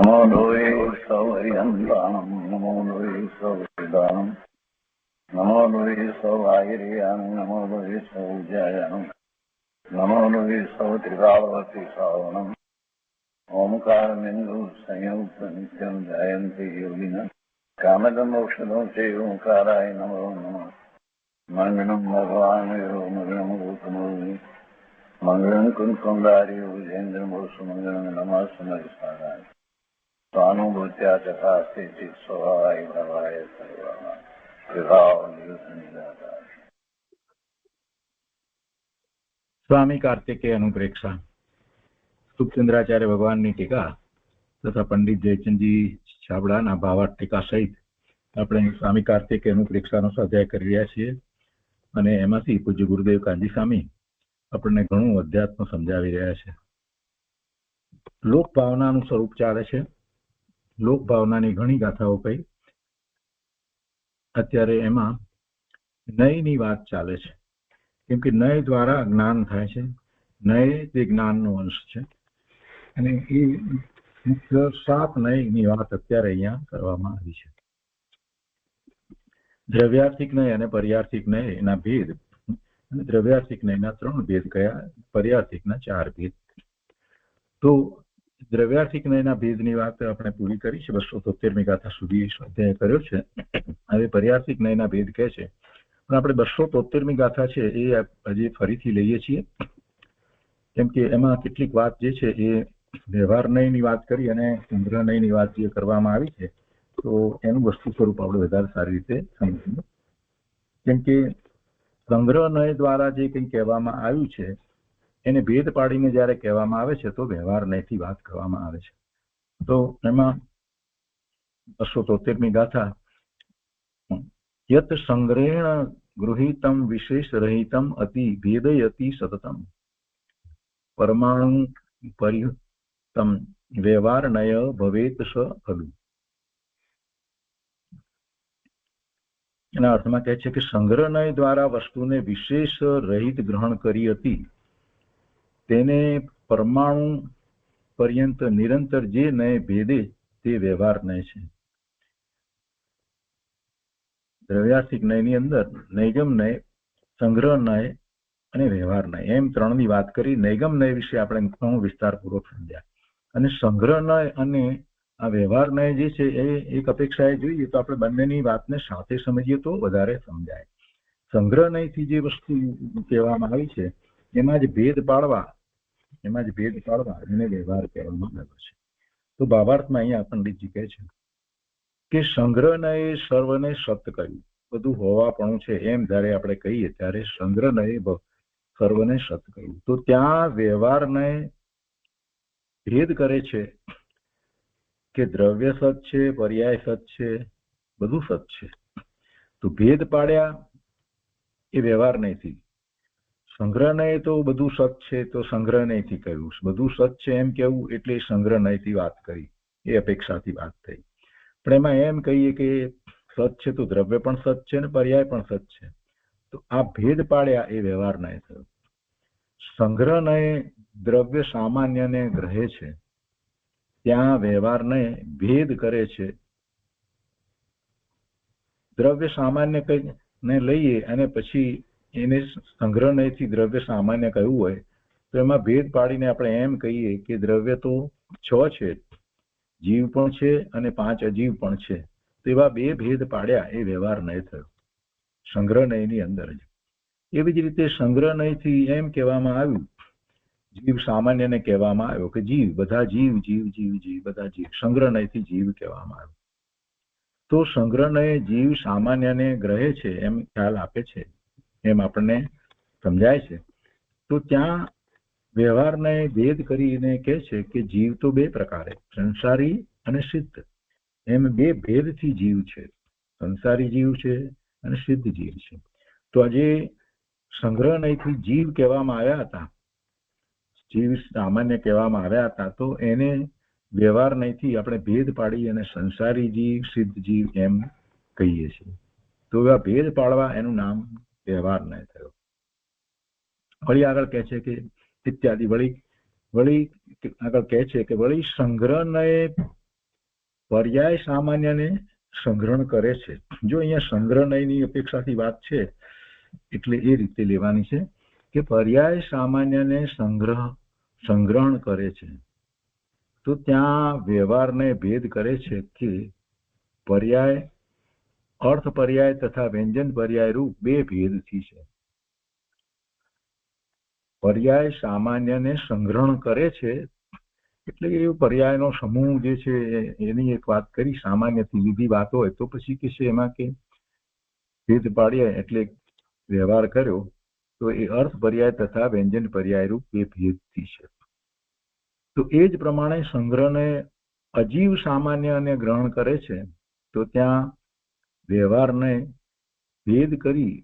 नमो लोये सौहरिहन्तानं नमो लोये सौहृदानं नमो लोये सौभागिर्यानं नमो लोये सौजयानं नमो लोये सौत्रिकावती सावनं ओंकारमिन्दु संयुक्त नित्यं जयन्ति योगिनः कामदमोक्षदं चैव ओंकाराय नमो नमः मङ्गलं भगवान् मङ्गलं भूतमोहि मङ्गलं कुञ्कुण्डारि विजेन्द्रमोसुमङ्गलं नमः समरिसाराय स्वानुभूत्या तथास्ति स्वभावाय भवाय सर्वाः विभाव निदाता। स्वामी कार्तिकेय अनुप्रेक्षा સુખચંદ્રાચાર્ય ભગવાનની ટીકા તથા પંડિત જયચંદજી છાબડાના ભાવાર્થ ટીકા સહિત આપણે સ્વામી કાર્તિકેય અનુપ્રેક્ષાનો સ્વાધ્યાય કરી રહ્યા છીએ અને એમાંથી પૂજ્ય ગુરુદેવ કાંજી સ્વામી આપણને ઘણું અધ્યાત્મ સમજાવી રહ્યા છે. લોક ભાવનાનું સ્વરૂપ ચાલે છે. લોક ભાવનાની ઘણી ગાથાઓ કહી. અત્યારે એમાં નયની વાત ચાલે છે, કેમ કે નય દ્વારા જ્ઞાન થાય છે. નય તે જ્ઞાનનો અંશ છે અને એ મુખ્ય 7 નયની વાત અત્યારે અહીંયા કરવામાં આવી છે. દ્રવ્યાર્થિક નય અને પર્યાર્થિક નય એના ભેદ, અને દ્રવ્યાર્થિક નયના 3 ભેદ કયા, પર્યાર્થિકના 4 ભેદ. તો દ્રવ્યાર્થિક નયના ભેદની વાત આપણે પૂરી કરી છે. 273મી ગાથા સુધી સ્વાધ્યાય કર્યો છે. હવે પર્યાર્થિક નયના ભેદ કહે છે, પણ આપણે 273મી ગાથા છે એ હજી ફરીથી લઈએ છીએ, કેમ કે એમાં કેટલીક વાત જે છે એ વ્યવહાર નયની વાત કરી અને સંગ્રહ નયની વાત જે કરવામાં આવી છે, તો એનું વસ્તુ સ્વરૂપ આપણે વધારે સારી રીતે સમજીએ. કેમ કે સંગ્રહ નય દ્વારા જે કંઈ કહેવામાં આવ્યું છે એને ભેદ પાડીને જ્યારે કહેવામાં આવે છે તો વ્યવહાર નયથી વાત કરવામાં આવે છે. તો એમાં 273મી ગાથા, યત સંગ્રહેણ ગૃહીતમ વિશેષ રહિતમ અતિ ભેદયતિ સતતમ પરમાણુ પરિતમ વ્યવહાર નય ભવેત સ ખલુ. એના અર્થમાં કહે છે કે સંગ્રહ નય દ્વારા વસ્તુને વિશેષ રહિત ગ્રહણ કરી હતી તેને પરમાણુ પર્યંત નિરંતર જે નય ભેદે તે વ્યવહાર નય છે. દ્રવ્યાર્થિક નયની અંદર નૈગમ નય, સંગ્રહ નય અને વ્યવહાર નય એમ 3ની વાત કરી. નૈગમ નય વિશે આપણે ઘણું વિસ્તારપૂર્વક સમજ્યા, અને સંગ્રહ નય અને આ વ્યવહાર નય જે છે એ એક અપેક્ષાએ જોઈએ તો આપણે બંનેની વાતને સાથે સમજીએ તો વધારે સમજાય. સંગ્રહ નયથી જે વસ્તુ કહેવામાં આવી છે એમાં જ ભેદ પાડવા એને વ્યવહાર કહેવામાં આવ્યો છે. તો ભાવાર્થમાં અહીંયા પંડિતજી કહે છે કે સંગ્રહ નયે સર્વને સત કર્યું, બધું હોવાપણું છે એમ જ્યારે આપણે કહીએ ત્યારે સંગ્રહ નયે સર્વને સત કર્યું. તો ત્યાં વ્યવહાર નય ભેદ કરે છે કે દ્રવ્ય સત છે, પર્યાય સત છે, બધું સત છે. તો ભેદ પાડ્યા એ વ્યવહાર નયથી. સંગ્રહ નય તો બધું સત છે તો સંગ્રહ નયથી કહ્યું, બધું સત છે એમ કેવું એટલે સંગ્રહ નયથી વાત કરી, એ અપેક્ષાથી વાત થઈ. પણ એમાં એમ કહીએ કે સત છે તો દ્રવ્ય પણ સત છે ને પર્યાય પણ સત છે, તો આ ભેદ પાડ્યા એ વ્યવહાર નય થયો. સંગ્રહ નય દ્રવ્ય સામાન્યને ગ્રહે છે, ત્યાં વ્યવહાર નય ભેદ કરે છે. દ્રવ્ય સામાન્ય કઈને લઈએ અને પછી એને સંગ્રહ નયથી દ્રવ્ય સામાન્ય કહ્યું હોય તો એમાં ભેદ પાડીને આપણે એમ કહીએ કે દ્રવ્ય તો 6 છે, જીવ પણ છે અને 5 અજીવ પણ છે. તો એવા 2 ભેદ પાડ્યા એ વ્યવહાર નય થયો સંગ્રહ નયની અંદર જ. એવી જ રીતે સંગ્રહ નયથી એમ કહેવામાં આવ્યું, જીવ સામાન્યને કહેવામાં આવ્યો કે જીવ, બધા જીવ જીવ જીવ જીવ બધા જીવ, સંગ્રહ નયથી જીવ કહેવામાં આવ્યો. તો સંગ્રહ નય જીવ સામાન્યને ગ્રહે છે એમ ખ્યાલ આપે છે, એમ આપણને સમજાય છે. તો ત્યાં વ્યવહાર નય ભેદ કરીને કહે છે કે જીવ તો 2 પ્રકારે, સંસારી અને સિદ્ધ, એમ 2 ભેદથી જીવ છે, સંસારી જીવ છે અને સિદ્ધ જીવ છે. તો આજે સંગ્રહ નયથી જીવ કહેવામાં આવ્યા હતા, જીવ સામાન્ય કહેવામાં આવ્યા હતા, તો એને વ્યવહાર નયથી આપણે ભેદ પાડી અને સંસારી જીવ, સિદ્ધ જીવ એમ કહીએ છીએ. તો એવા ભેદ પાડવા એનું નામ વ્યવહાર નય થયો. વળી આગળ કહે છે કે ઇત્યાદિ, વળી આગળ કહે છે કે વળી સંગ્રહ નય પર્યાય સામાન્યને સંગ્રહણ કરે છે. જો અહીંયા સંગ્રહ નયની અપેક્ષાથી વાત છે એટલે એ રીતે લેવાની છે કે પર્યાય સામાન્યને સંગ્રહણ કરે છે. તો ત્યાં વ્યવહારને ભેદ કરે છે કે પર્યાય અર્થ પર્યાય તથા વ્યંજન પર્યાય રૂપ બે ભેદથી છે. પર્યાય સામાન્યને સંગ્રહણ કરે છે એટલે એ પર્યાયનો સમૂહ જે છે એની એક વાત કરી, સામાન્યથી લીધી વાત હોય તો પછી કે છે એમાં કે ભેદ પાડ્યા એટલે વ્યવહાર કર્યો તો એ અર્થ પર્યાય તથા વ્યંજન પર્યાય રૂપ બે ભેદથી છે. તો એ જ પ્રમાણે સંગ્રહને અજીવ સામાન્યને ગ્રહણ કરે છે તો ત્યાં વ્યવહારને ભેદ કરી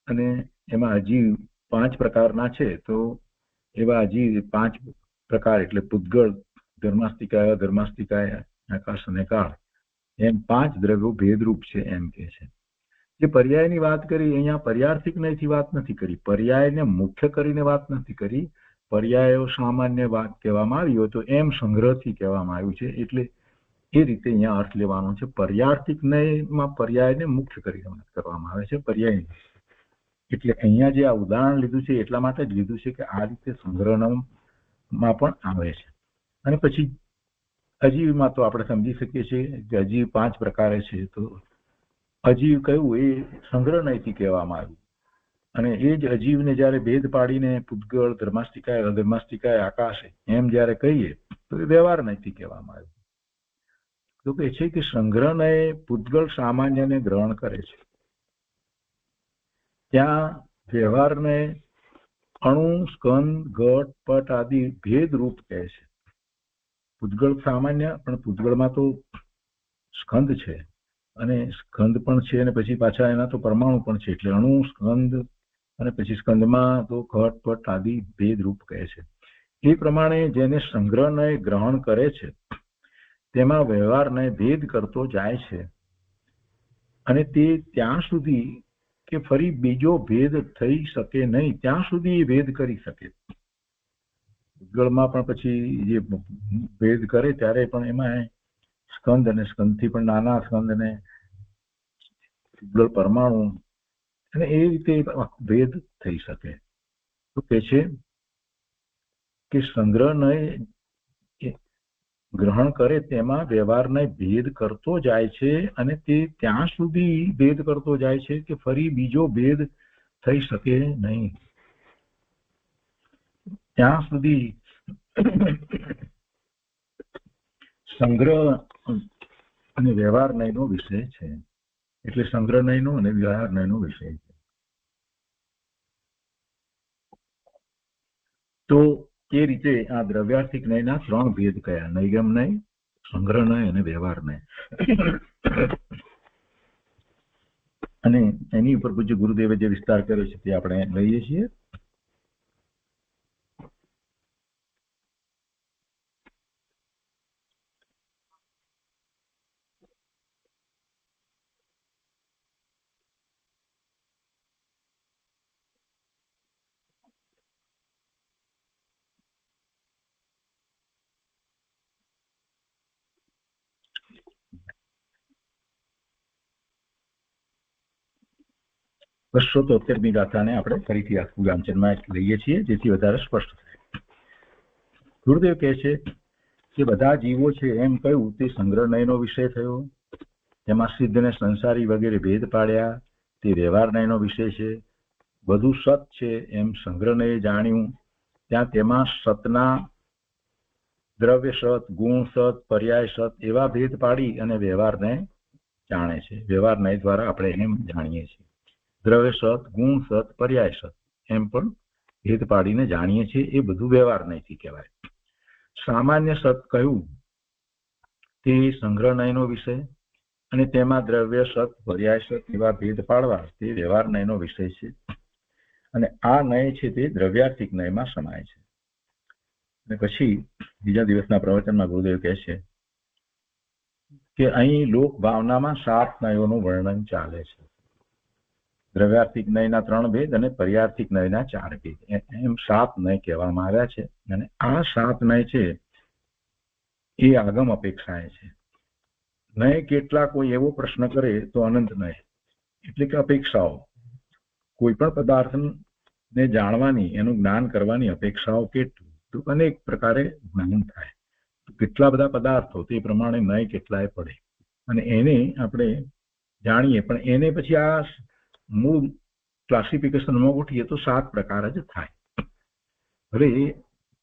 અને એમાં અજીવ 5 પ્રકારના છે. તો એવા અજીવ 5 પ્રકાર એટલે પૂતગળ, ધર્માસ્તિકાય, અધર્માસ્તિકાય, આકાશ અને કાળ, એમ 5 દ્રવ્યો ભેદરૂપ છે એમ કે છે. જે પર્યાયની વાત કરી અહીંયા પર્યાર્થિક નયથી વાત નથી કરી, પર્યાયને મુખ્ય કરીને વાત નથી કરી. પર્યાયો સામાન્ય વાત કહેવામાં આવી હોય તો એમ સંગ્રહથી કહેવામાં આવ્યું છે એટલે એ રીતે અહીંયા અર્થ લેવાનો છે. પર્યાર્થિક નયમાં પર્યાયને મુખ્ય કરીને વાત કરવામાં આવે છે પર્યાય. એટલે અહીંયા જે આ ઉદાહરણ લીધું છે એટલા માટે જ લીધું છે કે આ રીતે સંગ્રહમાં પણ આવે છે. અને પછી અજીવમાં તો આપણે સમજી શકીએ છીએ કે અજીવ 5 પ્રકારે છે. તો અજીવ કયું એ સંગ્રહ નયથી કહેવામાં આવ્યું અને એ જ અજીવને જ્યારે ભેદ પાડીને પૂતગળ, ધર્માસ્તિકાય, અધર્માસ્તિકાય, આકાશ એમ જ્યારે કહીએ તો એ વ્યવહાર નયથી કહેવામાં આવ્યું. તો કહે છે કે સંગ્રહ નય પૂતગળ સામાન્યને ગ્રહણ કરે છે. ત્યાં વ્યવહારને અણુ, સ્કંદ, ઘટ, પટ આદિ ભેદ રૂપ કહે છે. પૂતગળ સામાન્ય, પણ પૂતગળમાં તો સ્કંદ છે અને સ્કંદ પણ છે અને પછી પાછા એના તો પરમાણુ પણ છે એટલે અણુ, સ્કંદ અને પછી સ્કંદમાં તો ઘટ, પટ આદિ ભેદ રૂપ કહે છે. એ પ્રમાણે જેને સંગ્રહ નય ગ્રહણ કરે છે તેમાં વ્યવહારને ભેદ કરતો જાય છે અને તે ત્યાં સુધી કે ફરી બીજો ભેદ થઈ શકે નહીં ત્યાં સુધી ભેદ કરી શકે. પૂતગળમાં પણ પછી જે ભેદ કરે ત્યારે પણ એમાં સ્કંદ અને સ્કંદથી પણ નાના સ્કંદ અને પૂતગળ પરમાણુ અને એ રીતે ભેદ થઈ શકે. તો કે છે કે સંગ્રહ નય ગ્રહણ કરે તેમાં વ્યવહારને ભેદ કરતો જાય છે અને તે ત્યાં સુધી ભેદ કરતો જાય છે કે ફરી બીજો ભેદ થઈ શકે નહીં. ત્યાં સુધી સંગ્રહ અને વ્યવહાર નયનો વિષય છે. એટલે સંગ્રહ નયનો અને વ્યવહાર નયનો વિષય છે. તો એ રીતે આ દ્રવ્યાર્થિક નયના 3 ભેદ કયા, નૈગમ નય, સંગ્રહ નય અને વ્યવહાર નય. અને એની ઉપર પૂજ્ય ગુરુદેવે જે વિસ્તાર કર્યો છે તે આપણે લઈએ છીએ. બસો 73મી ગાથાને આપણે ફરીથી આખું વાંચનમાં લઈએ છીએ જેથી વધારે સ્પષ્ટ થાય. ગુરુદેવ કહે છે કે બધા જીવો છે એમ કહ્યું તે સંગ્રહ નયનો વિષય થયો. તેમાં સિદ્ધ ને સંસારી વગેરે ભેદ પાડ્યા તે વ્યવહાર નયનો વિષય છે. બધું સત છે એમ સંગ્રહ નયે જાણ્યું ત્યાં તેમાં સતના દ્રવ્ય સત, ગુણ સત, પર્યાય સત એવા ભેદ પાડી અને વ્યવહારને જાણે છે. વ્યવહાર નય દ્વારા આપણે એમ જાણીએ છીએ. દ્રવ્ય સત, ગુણ સત, પર્યાય સત એમ પણ ભેદ પાડીને જાણીએ છીએ. એ બધું વ્યવહાર નયથી કહેવાય. સામાન્ય સત કહ્યું તે સંગ્રહ નયનો વિષય અને તેમાં દ્રવ્ય સત, પર્યાય સત એવા ભેદ પાડવા તે વ્યવહાર નયનો વિષય છે. અને આ નય છે તે દ્રવ્યાર્થિક નયમાં સમાય છે. અને પછી બીજા દિવસના પ્રવચનમાં ગુરુદેવ કહે છે કે અહીં લોક ભાવનામાં 7 નયોનું વર્ણન ચાલે છે. દ્રવ્યાર્થિક નયના 3 ભેદ અને પર્યાર્થિક નયના 4 ભેદ એમ 7 નય કહેવામાં આવ્યા છે. અને આ 7 નય છે એ આગમ અપેક્ષાએ છે. નય કેટલા કોઈ એવો પ્રશ્ન કરે તો અનંત નય એટલે કે અપેક્ષાઓ. કોઈ પણ પદાર્થને જાણવાની, એનું જ્ઞાન કરવાની અપેક્ષાઓ કેટલી, તો અનેક પ્રકારે જ્ઞાન થાય. કેટલા બધા પદાર્થો તે પ્રમાણે નય કેટલાય પડે અને એને આપણે જાણીએ, પણ એને પછી આ મૂળ ક્લાસિફિકેશનમાં ગોઠવીએ તો 7 પ્રકાર જ થાય. હવે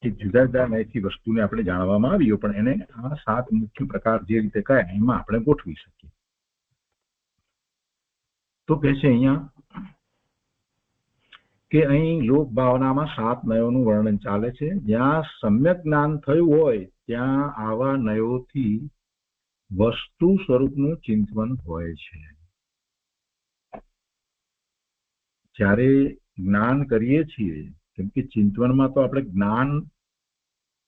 એ જુદા જુદા નયથી વસ્તુને આપણે જાણવામાં આવ્યું, પણ એને આ 7 મુખ્ય પ્રકાર જે રીતે કયા એમાં આપણે ગોઠવી શકીએ. તો કહે છે અહીંયા કે અહીં લોક ભાવનામાં 7 નયોનું વર્ણન ચાલે છે. જ્યાં સમ્યક જ્ઞાન થયું હોય ત્યાં આવા નયોથી વસ્તુ સ્વરૂપનું ચિંતન હોય છે. જ્યારે જ્ઞાન કરીએ છીએ, કેમ કે ચિંતનમાં તો આપણે જ્ઞાન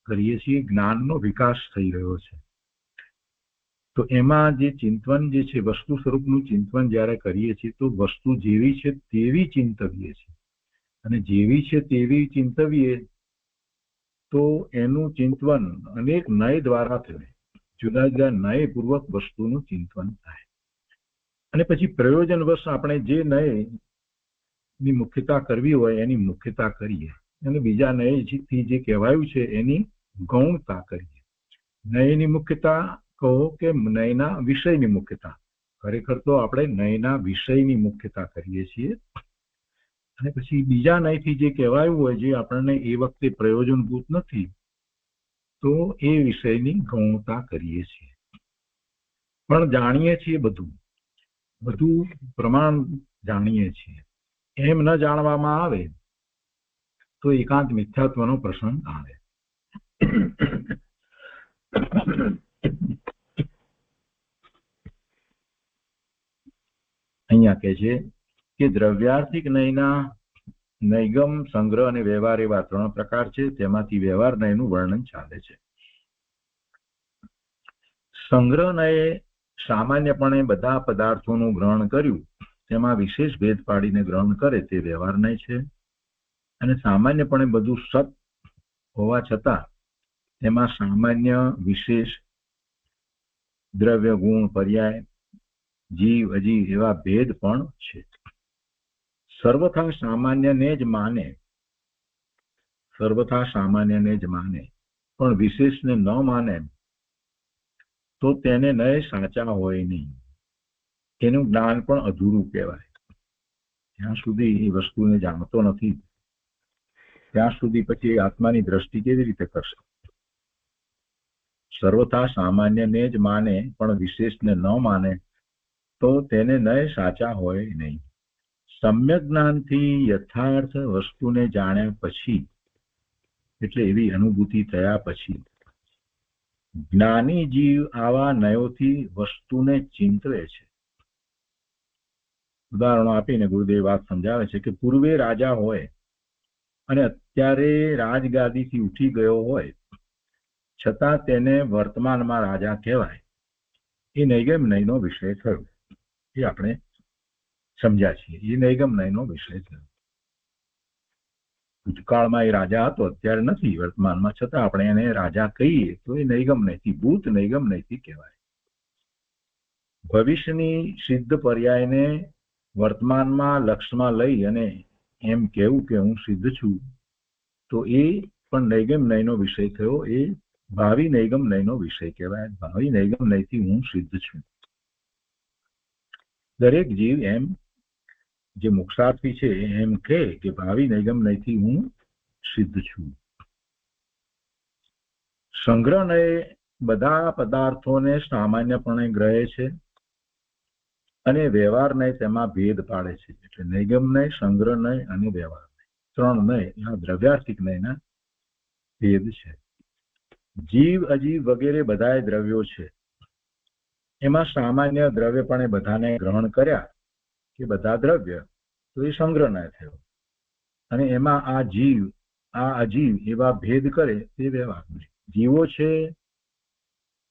કરીએ છીએ, જ્ઞાનનો વિકાસ થઈ રહ્યો છે, તો એમાં જે ચિંતન જે છે, વસ્તુ સ્વરૂપનું ચિંતન જ્યારે કરીએ છીએ તો વસ્તુ જેવી છે તેવી ચિંતવીએ છીએ, અને જેવી છે તેવી ચિંતવીએ તો એનું ચિંતન અનેક નય દ્વારા થાય. જુદા જુદા નયપૂર્વક વસ્તુનું ચિંતન થાય અને પછી પ્રયોજનવશ આપણે જે નયની મુખ્યતા કરવી હોય એની મુખ્યતા કરીએ અને બીજા નયથી જે કહેવાયું છે એની ગૌણતા કરીએ. નયની મુખ્યતા કહો કે નયના વિષયની મુખ્યતા. ખરેખર તો આપણે નયના વિષયની મુખ્યતા કરીએ છીએ અને પછી બીજા નયથી જે કહેવાયું હોય જે આપણને એ વખતે પ્રયોજનભૂત નથી તો એ વિષયની ગૌણતા કરીએ છીએ. પણ જાણીએ છીએ બધું પ્રમાણ જાણીએ છીએ. એમ ન જાણવામાં આવે તો એકાંત મિથ્યાત્વનો પ્રસંગ આવે. અહીંયા કહે છે કે દ્રવ્યાર્થિક નયના નૈગમ, સંગ્રહ અને વ્યવહાર એવા 3 પ્રકાર છે. તેમાંથી વ્યવહાર નયનું વર્ણન ચાલે છે. સંગ્રહ નયે સામાન્યપણે બધા પદાર્થોનું ગ્રહણ કર્યું, તેમાં વિશેષ ભેદ પાડીને ગ્રહણ કરે તે વ્યવહાર નય છે. અને સામાન્યપણે બધું સત હોવા છતાં તેમાં સામાન્ય, વિશેષ, દ્રવ્ય, ગુણ, પર્યાય, જીવ, અજીવ એવા ભેદ પણ છે. સર્વથા સામાન્યને જ માને પણ વિશેષને ન માને તો તેને નય સાચા હોય નહીં. એનું જ્ઞાન પણ અધૂરું કહેવાય. જ્યાં સુધી એ વસ્તુને જાણતો નથી ત્યાં સુધી પછી આત્માની દ્રષ્ટિ કેવી રીતે કરશે? સર્વથા સામાન્યને જ માને પણ વિશેષને ન માને તો તેને નય સાચા હોય નહીં. સમ્યક જ્ઞાનથી યથાર્થ વસ્તુને જાણ્યા પછી, એટલે એવી અનુભૂતિ થયા પછી જ્ઞાની જીવ આવા નયોથી વસ્તુને ચિંતવે છે. ઉદાહરણો આપીને ગુરુદેવ વાત સમજાવે છે કે પૂર્વે રાજા હોય અને અત્યારે રાજગાદીથી ઉઠી ગયો હોય છતાં તેને વર્તમાનમાં રાજા કહેવાય. એ નૈગમ નયનો વિષય થયો. એ આપણે સમજ્યા છીએ. એ નૈગમ નયનો વિષય થયો. ભૂતકાળમાં એ રાજા હતો, અત્યારે નથી વર્તમાનમાં, છતાં આપણે એને રાજા કહીએ તો એ નૈગમ નયથી, ભૂત નૈગમ નયથી કહેવાય. ભવિષ્યની સિદ્ધ પર્યાયને વર્તમાનમાં લક્ષમાં લઈ અને એમ કહેવું કે હું સિદ્ધ છું તો એ પણ નૈગમ નયનો વિષય થયો. એ ભાવિ નૈગમ નયનો વિષય કહેવાય. ભાવિ નૈગમ નયથી હું સિદ્ધ છું. દરેક જીવ એમ જે મોક્ષાર્થી છે એમ કહે કે ભાવિ નૈગમ નયથી હું સિદ્ધ છું. સંગ્રહ નય બધા પદાર્થોને સામાન્યપણે ગ્રહે છે અને વ્યવહાર નય તેમાં ભેદ પાડે છે. એટલે નૈગમ નય, સંગ્રહ નય અને વ્યવહાર નય, 3 નય આ દ્રવ્યાર્થિક નયના ભેદ છે. જીવ, અજીવ વગેરે બધાય દ્રવ્યો છે. એમાં સામાન્ય દ્રવ્યપણે બધાને ગ્રહણ કર્યા કે બધા દ્રવ્ય, તો એ સંગ્રહ નય થયો. અને એમાં આ જીવ, આ અજીવ એવા ભેદ કરે તે વ્યવહાર નય. જીવો છે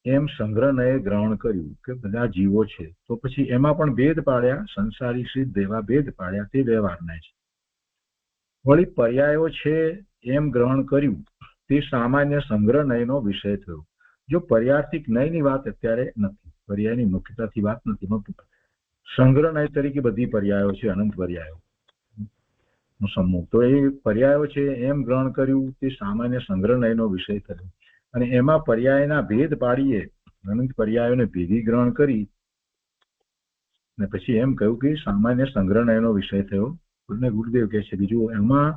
એમ સંગ્રહ નયે ગ્રહણ કર્યું કે બધા જીવો છે, તો પછી એમાં પણ ભેદ પાડ્યા, સંસારી સિદ્ધ એવા ભેદ પાડ્યા, તે વ્યવહાર નય છે. વળી પર્યાયો છે એમ ગ્રહણ કર્યું તે સામાન્ય સંગ્રહ નયનો વિષય થયો. જો પર્યાર્થિક નયની વાત અત્યારે નથી, પર્યાયની મુખ્યતાથી વાત નથી, સંગ્રહનય તરીકે બધી પર્યાયો છે, અનંત પર્યાયો સમૂહ. તો એ પર્યાયો છે એમ ગ્રહણ કર્યું તે સામાન્ય સંગ્રહનયનો વિષય થયો, અને એમાં પર્યાયના ભેદ પાડીએ અનંત પર્યાયોને ભેગી ગ્રહણ કરી અને પછી એમ કહ્યું કે સામાન્ય સંગ્રહનયનો વિષય થયો. અને ગુરુદેવ કહે છે બીજું, એમાં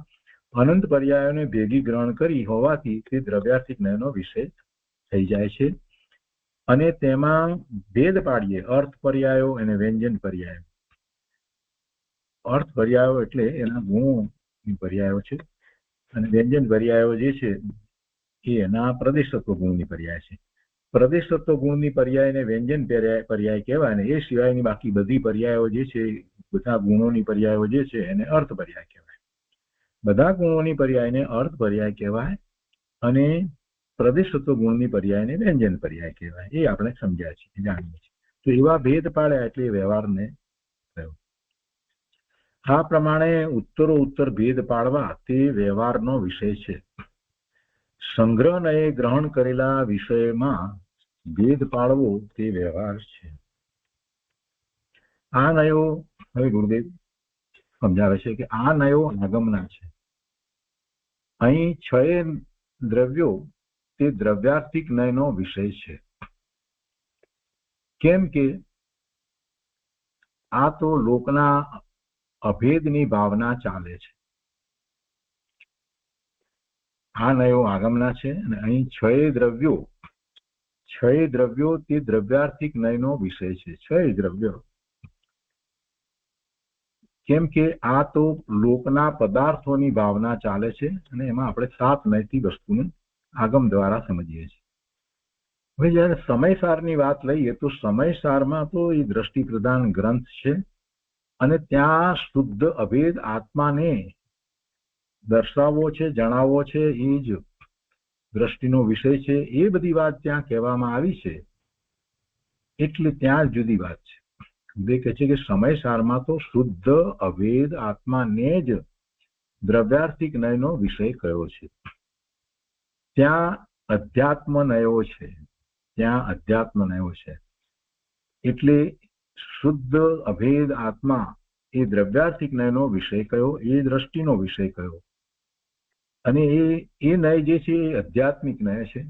અનંત પર્યાયોને ભેગી ગ્રહણ કરી હોવાથી તે દ્રવ્યાર્થિક નયનો વિષય થઈ જાય છે. અને તેમાં ભેદ પાડીએ અર્થ પર્યાયો અને વ્યંજન પર્યાયો. અર્થ પર્યાયો એટલે એના ગુણોની પર્યાયો છે, અને વ્યંજન પર્યાયો જે છે એ એના પ્રદેશત્વ ગુણની પર્યાય છે. પ્રદેશત્વ ગુણની પર્યાયને વ્યંજન પર્યાય કહેવાય, અને એ સિવાયની બાકી બધી પર્યાયો જે છે, બધા ગુણોની પર્યાયો જે છે એને અર્થ પર્યાય કહેવાય. બધા ગુણોની પર્યાયને અર્થ પર્યાય કહેવાય, અને પ્રદેશત્વ ગુણની પર્યાયને વ્યંજન પર્યાય કહેવાય. એ આપણે સમજ્યા છીએ, જાણીએ છીએ. તો એવા ભેદ પાડ્યા એટલે વ્યવહારને થયો. આ પ્રમાણે ઉત્તરો ઉત્તર ભેદ પાડવા તે વ્યવહારનો વિષય છે. સંગ્રહનયે ગ્રહણ કરેલા વિષયમાં ભેદ પાડવો તે વ્યવહાર છે. આ નયો, હવે ગુરુદેવ સમજાવે છે કે આ નયો આગમના છે. અહીં 6 દ્રવ્યો તે દ્રવ્યાર્થિક નયનો વિષય છે. કેમ કે આ તો લોકના અભેદની ભાવના ચાલે છે. આ નયો આગમના છે, અને અહીં 6 દ્રવ્યો તે દ્રવ્યાર્થિક નયનો વિષય છે. 6 દ્રવ્યો. કેમ કે આ તો લોકના પદાર્થોની ભાવના ચાલે છે, અને એમાં આપણે 7 નયથી વસ્તુને આગમ દ્વારા સમજીએ છીએ. હવે જયારે સમયસારની વાત લઈએ તો સમયસારમાં તો એ દ્રષ્ટિ પ્રધાન ગ્રંથ છે, અને ત્યાં શુદ્ધ અભેદ આત્માને દર્શાવવો છે, જણાવવો છે, એ જ દ્રષ્ટિનો વિષય છે. એ બધી વાત ત્યાં કહેવામાં આવી છે, એટલે ત્યાં જુદી વાત છે. બે કહે છે કે સમયસારમાં તો શુદ્ધ અભેદ આત્માને જ દ્રવ્યાર્થિક નયનો વિષય કયો છે. ત્યાં અધ્યાત્મ નયો છે, એટલે શુદ્ધ અભેદ આત્મા એ દ્રવ્યાર્થિક નયનો વિષય કયો, એ દ્રષ્ટિનો વિષય કયો. અને એ નય જે છે એ આધ્યાત્મિક નય છે.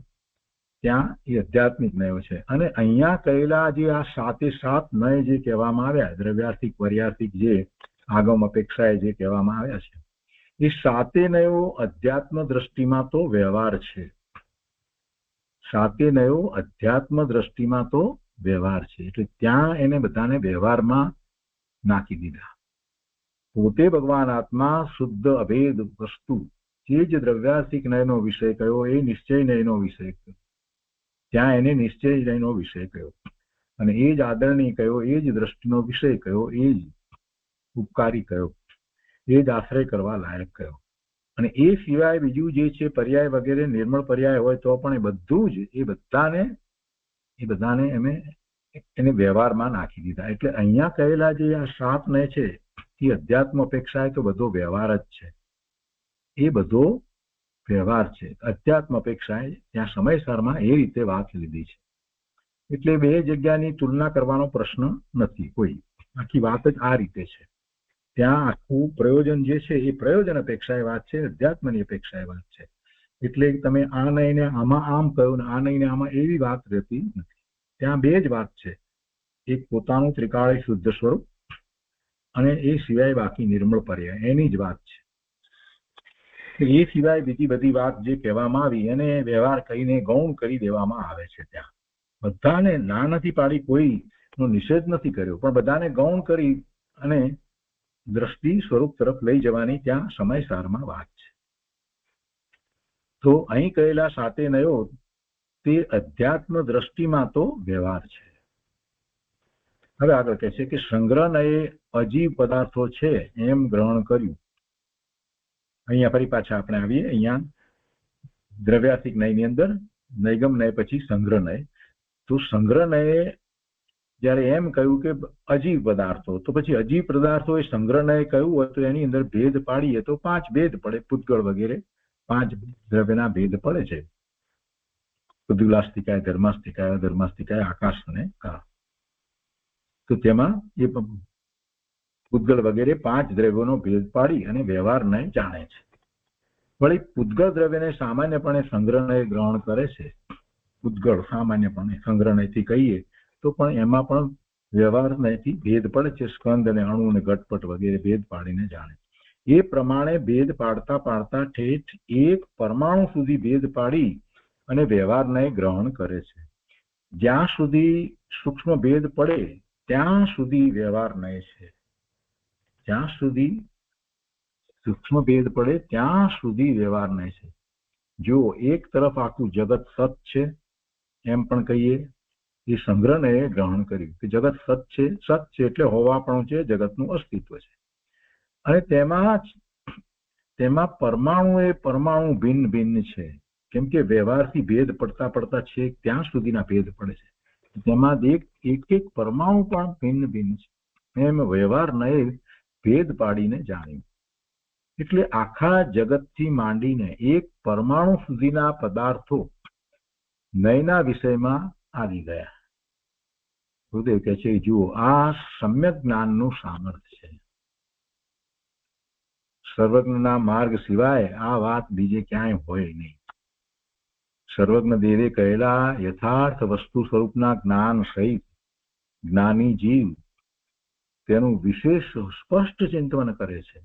ત્યાં એ આધ્યાત્મિક નયો છે. અને અહીંયા કહેલા જે આ 7 નય જે કહેવામાં આવ્યા, દ્રવ્યાર્થિક પર્યાર્થિક જે આગમ અપેક્ષાએ જે કહેવામાં આવ્યા છે, એ 7 નયો અધ્યાત્મ દ્રષ્ટિમાં તો વ્યવહાર છે. 7 નયો અધ્યાત્મ દ્રષ્ટિમાં તો વ્યવહાર છે, એટલે ત્યાં એને બધાને વ્યવહારમાં નાખી દીધા. પોતે ભગવાન આત્મા શુદ્ધ અભેદ વસ્તુ જે જ દ્રવ્યાર્થિક નયનો વિષય કયો, એ નિશ્ચય નયનો વિષય કયો. ત્યાં એને નિશ્ચય નયનો વિષય કયો, અને એ જ આદરણીય કયો, એ જ દ્રષ્ટિનો વિષય કયો, એ જ ઉપકારી કયો, એ જ આશ્રય કરવા લાયક કયો. અને એ સિવાય બીજું જે છે પર્યાય વગેરે નિર્મળ પર્યાય હોય તો પણ એ બધું જ એ બધાને એને વ્યવહારમાં નાખી દીધા. એટલે અહીંયા કહેલા જે આ 7 નય છે એ અધ્યાત્મ અપેક્ષાએ તો બધો વ્યવહાર જ છે. એ બધો વ્યવહાર છે. અધ્યાત્મ અપેક્ષાએ ત્યાં સમયસરમાં એ રીતે વાત લીધી છે. એટલે બે જગ્યાની તુલના કરવાનો પ્રશ્ન નથી કોઈ. આખી વાત જ આ રીતે છે. ત્યાં આખું પ્રયોજન જે છે એ પ્રયોજન અપેક્ષાએ વાત છે, અધ્યાત્મની અપેક્ષાએ વાત છે. એટલે તમે આ નયને આમાં આમ કહ્યું ને આ નયને આમાં એવી વાત રહેતી નથી. ત્યાં બે જ વાત છે, એક પોતાનું ત્રિકાળી શુદ્ધ સ્વરૂપ, અને એ સિવાય બાકી નિર્મળ પર્યાય, એની જ વાત છે. એ સિવાય બીજી બધી વાત જે કહેવામાં આવી એને વ્યવહાર કહીને ગૌણ કરી દેવામાં આવે છે. ત્યાં બધાને ના નથી પાડી, કોઈનો નિષેધ નથી કર્યો, પણ બધાને ગૌણ કરી અને દ્રષ્ટિ સ્વરૂપ તરફ લઈ જવાની ત્યાં સમયસારમાં વાત છે. તો અહીં કહેલા 7 નયો તે અધ્યાત્મ દ્રષ્ટિમાં તો વ્યવહાર છે. હવે આગળ કહે છે કે સંગ્રહ નયે અજીવ પદાર્થો છે એમ ગ્રહણ કર્યું. અહીંયા ફરી પાછા આપણે આવીએ. અહીંયા દ્રવ્યાર્થિક નયની અંદર નૈગમ નય પછી સંગ્રહ નય. તો સંગ્રહ નયે જયારે એમ કહ્યું કે અજીવ પદાર્થો, તો પછી અજીવ પદાર્થો એ સંગ્રહ નયે કહ્યું હોય તો એની અંદર ભેદ પાડીએ તો 5 ભેદ પડે. પૂતગળ વગેરે 5 દ્રવ્યના ભેદ પડે છે. પૃથ્વીલાસ્તિકાય, ધર્માસ્તિકાય, અધર્માસ્તિકાય, આકાશ અને કાળ. તો તેમાં એ પૂતગલ વગેરે 5 દ્રવ્યોનો ભેદ પાડી અને વ્યવહારને જાણે છે. વળી પૂતગલ દ્રવ્યને સામાન્યપણે સંગ્રહને ગ્રહણ કરે છે. પૂતગળ સામાન્યપણે સંગ્રહથી કહીએ તો પણ એમાં પણ વ્યવહારથી ભેદ પડે છે. સ્કંદ અને અણુ અને ઘટપટ વગેરે ભેદ પાડીને જાણે. એ પ્રમાણે ભેદ પાડતા પાડતા ઠેઠ એક પરમાણુ સુધી ભેદ પાડી અને વ્યવહારને ગ્રહણ કરે છે. જ્યાં સુધી સૂક્ષ્મ ભેદ પડે ત્યાં સુધી વ્યવહાર નય છે. જ્યાં સુધી સૂક્ષ્મ ભેદ પડે ત્યાં સુધી વ્યવહાર નય છે. જો એક તરફ આખું જગત સત છે એમ પણ કહીએ, એ સંગ્રહને ગ્રહણ કર્યું કે જગત સત છે એટલે હોવાપણું છે, જગતનું અસ્તિત્વ છે. અને તેમાં પરમાણુ એ પરમાણુ ભિન્ન ભિન્ન છે. કેમ કે વ્યવહારથી ભેદ પડતા પડતા છે ત્યાં સુધીના ભેદ પડે છે. તેમાં એક પરમાણુ પણ ભિન્ન ભિન્ન છે. એમ વ્યવહાર નય ભેદ પાડીને જાણ્યું. એટલે આખા જગતથી માંડીને એક પરમાણુ સુધીના પદાર્થો નયના વિષયમાં આવી ગયા. ગુરુદેવ કહે છે, જુઓ આ સમ્યક જ્ઞાનનું સામર્થ્ય છે. સર્વજ્ઞના માર્ગ સિવાય આ વાત બીજે ક્યાંય હોય નહીં. સર્વજ્ઞ દેવે કહેલા યથાર્થ વસ્તુ સ્વરૂપના જ્ઞાન સહિત જ્ઞાની જીવ તેનું વિશેષ સ્પષ્ટ ચિંતન કરે છે.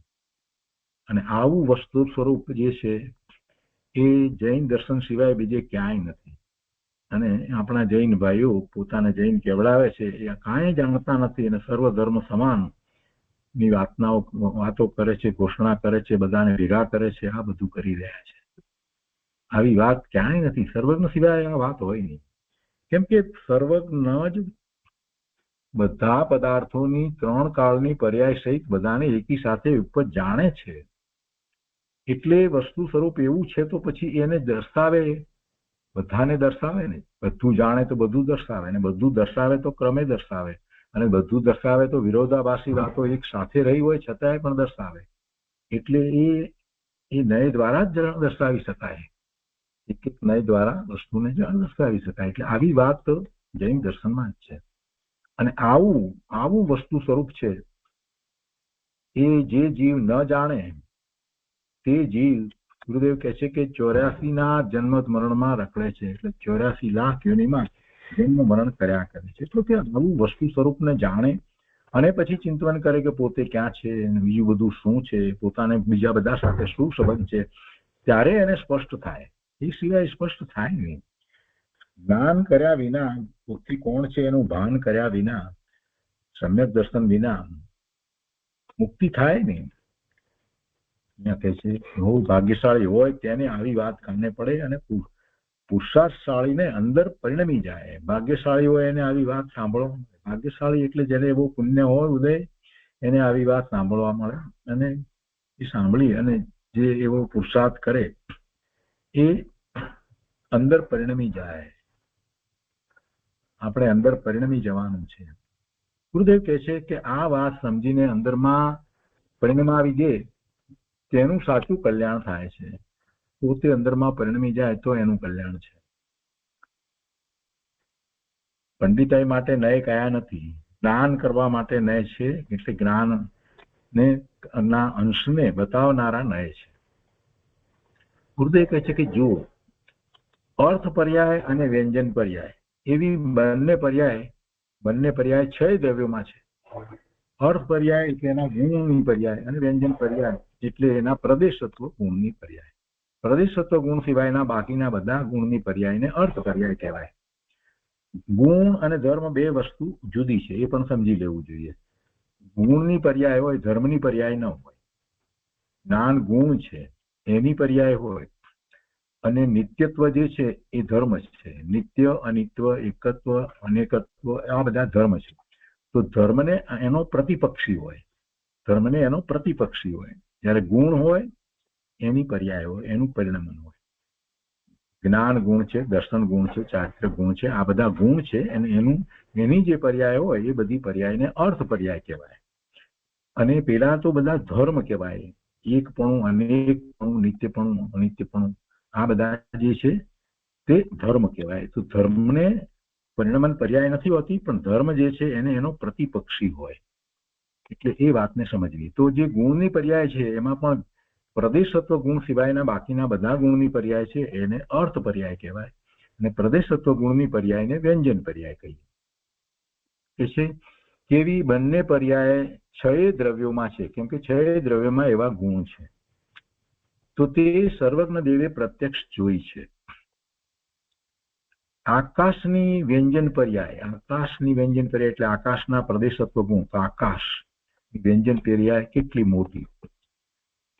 અને આવું વસ્તુ સ્વરૂપ જે છે એ જૈન દર્શન સિવાય બીજે ક્યાંય નથી. અને આપણા જૈન ભાઈઓ પોતાને જૈન કેવડાવે છે એ કાંઈ જાણતા નથી અને સર્વ ધર્મ સમાન ની વાતો કરે છે, ઘોષણા કરે છે, બધાને ભેગા કરે છે. આ બધું કરી રહ્યા છે. આવી વાત ક્યાંય નથી. સર્વજ્ઞ સિવાય આ વાત હોય નહીં. કેમ કે સર્વજ્ઞ જ બધા પદાર્થોની 3 કાળની પર્યાય સહિત બધાને એકી સાથે ઉપજ જાણે છે. એટલે વસ્તુ સ્વરૂપ એવું છે તો પછી એને દર્શાવે, બધાને દર્શાવે ને. બધું જાણે તો બધું દર્શાવે, અને બધું દર્શાવે તો ક્રમે દર્શાવે, અને બધું દર્શાવે તો વિરોધાભાસી વાતો એક સાથે રહી હોય છતાંય પણ દર્શાવે. એટલે એ નય દ્વારા જ દર્શાવી શકાય. એક નય દ્વારા વસ્તુને દર્શાવી શકાય. એટલે આવી વાત જૈન દર્શનમાં જ છે. અને આવું વસ્તુ સ્વરૂપ છે એ જે જીવ ન જાણે તે જીવ, ગુરુદેવ કહે છે કે 84 જન્મ મરણમાં રખડે છે. એટલે 84 લાખ યોનિમાં જન્મ મરણ કર્યા કરે છે. એટલે કે આવું વસ્તુ સ્વરૂપને જાણે અને પછી ચિંતન કરે કે પોતે ક્યાં છે, બીજું બધું શું છે, પોતાને બીજા બધા સાથે શું સંબંધ છે, ત્યારે એને સ્પષ્ટ થાય. એ સિવાય સ્પષ્ટ થાય નહીં. જ્ઞાન કર્યા વિના, પોતે કોણ છે એનું ભાન કર્યા વિના, સમ્યક દર્શન વિના મુક્તિ થાય નહીં. કહે છે બહુ ભાગ્યશાળી હોય તેને આવી વાત કાને પડે અને પુરુષાર્થશાળીને અંદર પરિણમી જાય. ભાગ્યશાળી હોય એને આવી વાત સાંભળવા મળે. ભાગ્યશાળી એટલે જેને એવો પુણ્ય હોય ઉદય, એને આવી વાત સાંભળવા મળે. અને એ સાંભળી અને જે એવો પુરુષાર્થ કરે એ અંદર પરિણમી જાય. આપણે અંદર પરિણમી જવાનું છે. ગુરુદેવ કહે છે કે આ વાત સમજીને અંદરમાં પરિણમાવી દે તેનું સાચું કલ્યાણ થાય છે. પોતે અંદરમાં પરિણમી જાય તો એનું કલ્યાણ છે. પંડિતાઈ માટે નય કયા નથી. જ્ઞાન કરવા માટે નય છે. એટલે જ્ઞાન ને ના અંશને બતાવનારા નય છે. ગુરુદેવ કહે છે કે જુઓ, અર્થ પર્યાય અને વ્યંજન પર્યાય એવી બંને પર્યાય 6 દ્રવ્યોમાં છે. અર્થ પર્યાય એટલે એના ગુણની પર્યાય, અને વ્યંજન પર્યાય એટલે એના પ્રદેશત્વ ગુણની પર્યાય. પ્રદેશત્વ ગુણ સિવાયના બાકીના બધા ગુણની પર્યાયને અર્થ પર્યાય કહેવાય. ગુણ અને ધર્મ 2 વસ્તુ જુદી છે, એ પણ સમજી લેવું જોઈએ. ગુણની પર્યાય હોય, ધર્મની પર્યાય ન હોય. જ્ઞાન ગુણ છે એની પર્યાય હોય, અને નિત્યત્વ જે છે એ ધર્મ છે. નિત્ય, અનિત્વ, એકત્વ, અનેકત્વ આ બધા ધર્મ છે. તો ધર્મને એનો પ્રતિપક્ષી હોય, જ્યારે ગુણ હોય એની પર્યાય હોય, એનું પરિણમન હોય. જ્ઞાન ગુણ છે, દર્શન ગુણ છે, ચારિત્ર ગુણ છે, આ બધા ગુણ છે. અને એની જે પર્યાય હોય એ બધી પર્યાયને અર્થ પર્યાય કહેવાય. અને પેલા તો બધા ધર્મ કહેવાય. એકપણું, અનેકપણું, નિત્યપણું, અનિત્યપણું આ બધા જે છે તે ધર્મ કહેવાય. તો ધર્મને પરિણમન પર્યાય નથી હોતી, પણ ધર્મ જે છે એને એનો પ્રતિપક્ષી હોય, એટલે એ વાતને સમજવી. તો જે ગુણની પર્યાય છે એમાં પણ પ્રદેશત્વ ગુણ સિવાયના બાકીના બધા ગુણની પર્યાય છે એને અર્થ પર્યાય કહેવાય, અને પ્રદેશત્વ ગુણની પર્યાયને વ્યંજન પર્યાય કહીએ. એ છે કેવી બંને પર્યાય 6 દ્રવ્યોમાં છે, કેમ કે 6 દ્રવ્યોમાં એવા ગુણ છે. તો તે સર્વજ્ઞ દેવે પ્રત્યક્ષ જોઈ છે. આકાશની વ્યંજન પર્યાય, આકાશની વ્યંજન પર્યાય એટલે આકાશના પ્રદેશત્વ ગુણ. તો આકાશ વ્યંજન પર્યાય કેટલી મોટી,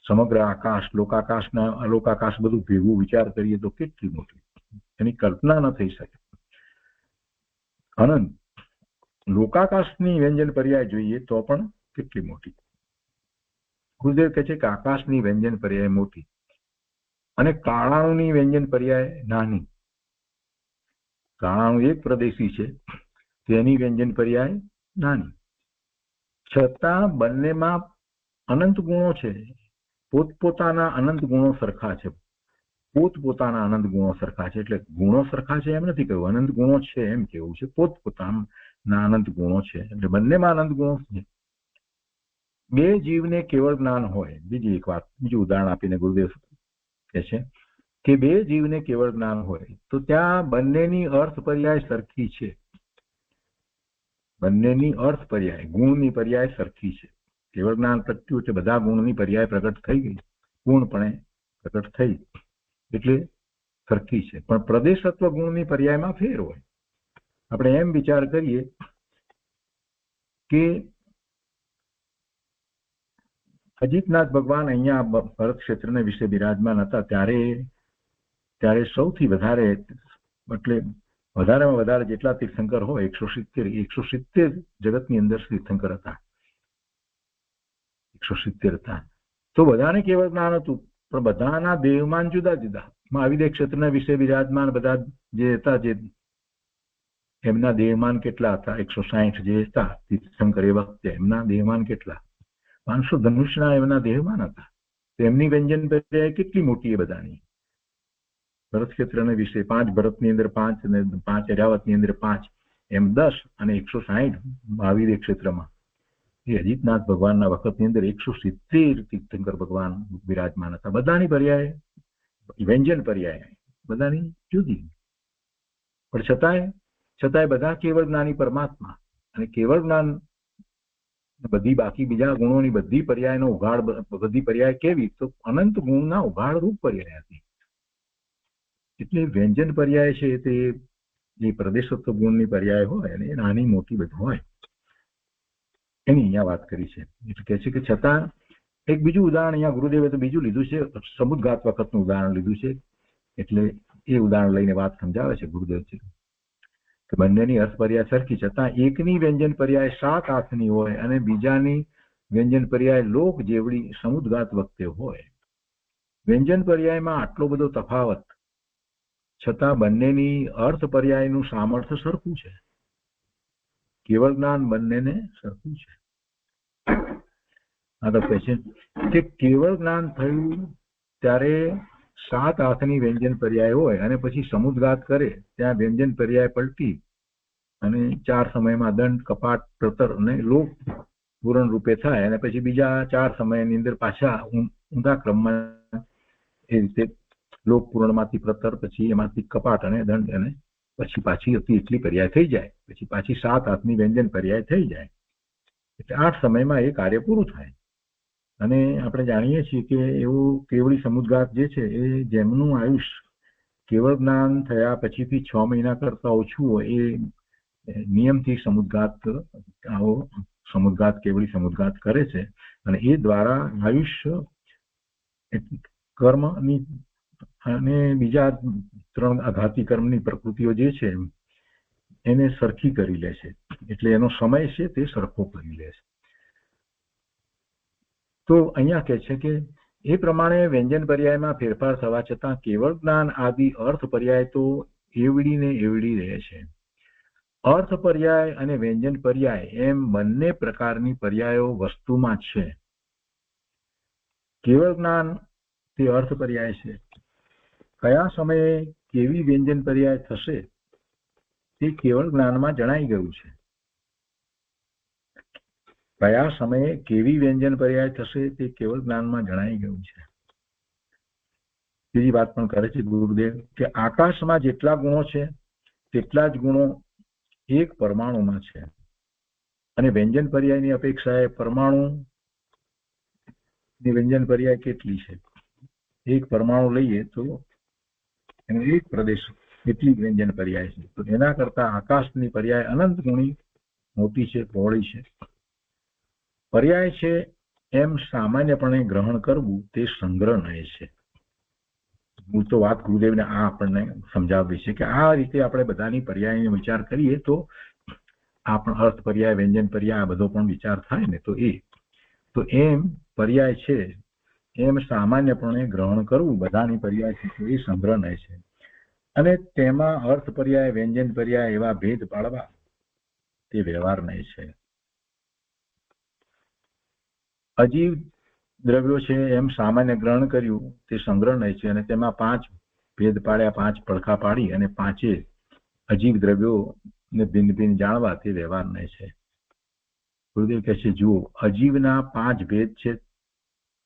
સમગ્ર આકાશ, લોકાકાશના અલોકાકાશ બધું ભેગું વિચાર કરીએ તો કેટલી મોટી, એની કલ્પના ન થઈ શકે. અનંત લોકાકાશની વ્યંજન પર્યાય જોઈએ તો પણ કેટલી મોટી. ગુરુદેવ કહે છે કે આકાશની વ્યંજન પર્યાય મોટી અને કાળાણુની વ્યંજન પર્યાય નાની. કાળાણુ એક પ્રદેશી છે, તેની વ્યંજન પર્યાય નાની. છતાં બંનેમાં અનંત ગુણો છે, પોતપોતાના અનંત ગુણો સરખા છે. પોતપોતાના અનંત ગુણો સરખા છે એટલે ગુણો સરખા છે એમ નથી કહ્યું, અનંત ગુણો છે એમ કેવું છે. પોતપોતાના અનંત ગુણો છે એટલે બંનેમાં અનંત ગુણો છે. બે જીવને કેવળ જ્ઞાન હોય. બીજી એક વાત, બીજું ઉદાહરણ આપીને ગુરુદેવ કહે છે કે બે જીવને કેવળ જ્ઞાન હોય તો ત્યાં બંનેની અર્થ પર્યાય સરખી છે. બંનેની અર્થ પર્યાય, ગુણની પર્યાય સરખી છે. કેવળ જ્ઞાન પ્રગટ્યું એટલે બધા ગુણની પર્યાય પ્રગટ થઈ ગઈ, પૂર્ણપણે પ્રગટ થઈ એટલે સરખી છે. પણ પ્રદેશત્વ ગુણની પર્યાયમાં ફેર હોય. આપણે એમ વિચાર કરીએ કે અજીતનાથ ભગવાન અહીંયા ભરત ક્ષેત્રને વિશે બિરાજમાન હતા ત્યારે સૌથી વધારે એટલે વધારેમાં વધારે જેટલા તીર્થંકર હોય 170 જગતની અંદર તીર્થંકર હતા. 170 હતા. તો બધાને કેવળ જ્ઞાન હતું, પણ બધાના દેવમાન જુદા જુદા. મહાવિદ્ય ક્ષેત્રના વિશે બિરાજમાન બધા જે હતા, જે એમના દેવમાન કેટલા હતા? 160 જે હતા તીર્થંકર એ વખતે, એમના દેવમાન કેટલા? 500 ધનુષના એમના દેહમાન હતા. તેમની વ્યંજન પર્યાય કેટલી મોટી એ બધાની. ભરત ક્ષેત્રને વિશે 5 ભરતની અંદર 5 અને 5 ઐરાવતની અંદર 5 એમ 10 અને 160 મહાવીર ક્ષેત્રમાં. એ અજીતનાથ ભગવાનના વખતની અંદર 170 તીર્થંકર ભગવાન બિરાજમાન હતા. બધાની પર્યાય વ્યંજન પર્યાય બધાની જુદી, પણ છતાંય બધા કેવળ જ્ઞાની પરમાત્મા. અને કેવળ જ્ઞાન બધી બાકી બીજા ગુણોની બધી પર્યાયનો ઉઘાડ, બધી પર્યાય કેવી? તો અનંત ગુણના ઉઘાડ રૂપ પર્યાય હતી. એટલે વ્યંજન પર્યાય છે તે જે પ્રદેશત્વ ગુણની પર્યાય હોય અને નાની મોટી બધું હોય એની અહીંયા વાત કરી છે. એટલે કહે છે કે છતાં એક બીજું ઉદાહરણ અહીંયા ગુરુદેવે તો બીજું લીધું છે, સમુદ્ઘાત વખતનું ઉદાહરણ લીધું છે. એટલે એ ઉદાહરણ લઈને વાત સમજાવે છે ગુરુદેવ છે કે બંનેની અર્થ પર્યાય સરખી, છતાં એકની વ્યંજન પર્યાય 7 હાથની હોય અને બીજાની વ્યંજન પર્યાય લોક જેવડી સમુદ્ઘાત વખતે હોય. વ્યંજન પર્યાયમાં આટલો બધો તફાવત છતાં બંનેની અર્થ પર્યાયનું સામર્થ્ય સરખું છે. કેવળ જ્ઞાન બંનેને સરખું છે. આ તો કહે છે કે કેવળ જ્ઞાન થયું ત્યારે 7 હાથની વ્યંજન પર્યાય હોય અને પછી સમુદ્ઘાત કરે ત્યાં વ્યંજન પર્યાય પલટી અને 4 સમયમાં દંડ, કપાટ, પ્રતર અને લોક પૂરણ રૂપે થાય અને પછી બીજા 4 સમયની અંદર પાછા ઊંધા ક્રમમાં એ રીતે લોક પૂરણમાંથી પ્રતર, પછી એમાંથી કપાટ અને દંડ, અને પછી પાછી એટલી પર્યાય થઈ જાય, પછી પાછી 7 હાથની વ્યંજન પર્યાય થઈ જાય. એટલે 8 સમયમાં એ કાર્ય પૂરું થાય. અને આપણે જાણીએ છીએ કે એવું કેવળી સમુદ્ઘાત જે છે એ જેમનું આયુષ્ય કેવળ જ્ઞાન થયા પછીથી 6 મહિના કરતા ઓછું હોય એ નિયમથી સમુદ્ઘાત કેવળી સમુદ્ઘાત કરે છે. અને એ દ્વારા આયુષ્ય કર્મની અને બીજા 3 આઘાતી કર્મની પ્રકૃતિઓ જે છે એને સરખી કરી લે છે. એટલે એનો સમય છે તે સરખો કરી લે છે. તો અહીંયા કહે છે કે એ પ્રમાણે વ્યંજન પર્યાયમાં ફેરફાર થવા છતાં કેવળ જ્ઞાન આદિ અર્થ પર્યાય તો એવડી ને એવડી રહે છે. અર્થ પર્યાય અને વ્યંજન પર્યાય એમ બંને પ્રકારની પર્યાયો વસ્તુમાં છે. કેવળ જ્ઞાન તે અર્થ પર્યાય છે. કયા સમયે કેવી વ્યંજન પર્યાય થશે તે કેવળ જ્ઞાનમાં જણાઈ ગયું છે. કયા સમયે કેવી વ્યંજન પર્યાય થશે તે કેવળ જ્ઞાનમાં જણાઈ ગયું છે. બીજી વાત પણ કરે છે ગુરુદેવ કે આકાશમાં જેટલા ગુણો છે તેટલા જ ગુણો એક પરમાણુમાં છે અને વ્યંજન પર્યાયની અપેક્ષાએ પરમાણુની વ્યંજન પર્યાય કેટલી છે? એક પરમાણુ લઈએ તો એનો એક પ્રદેશ એટલી વ્યંજન પર્યાય છે. તો એના કરતા આકાશની પર્યાય અનંત ગુણી મોટી છે, પહોળી છે. પર્યાય છે એમ સામાન્યપણે ગ્રહણ કરવું તે સંગ્રહ નય છે. હું તો વાત ગુરુદેવને આ આપણને સમજાવવી છે કે આ રીતે આપણે બધાની પર્યાયનો વિચાર કરીએ તો આ પણ અર્થ પર્યાય, વ્યંજન પર્યાય આ બધો પણ વિચાર થાય ને તો એમ પર્યાય છે એમ સામાન્યપણે ગ્રહણ કરવું બધાની પર્યાય છે તો એ સંગ્રહ નય છે. અને તેમાં અર્થ પર્યાય, વ્યંજન પર્યાય એવા ભેદ પાડવા તે વ્યવહાર નય છે. અજીવ દ્રવ્યો છે એમ સામાન્ય ગ્રહણ કર્યું તે સંગ્રહ નય છે અને તેમાં 5 ભેદ પાડ્યા, 5 પડખા પાડી અને 5 અજીવ દ્રવ્યો ને ભિન્ન ભિન્ન જાણવા તે વ્યવહાર નય છે. ગુરુદેવ કહે છે જુઓ, અજીવના 5 ભેદ છે.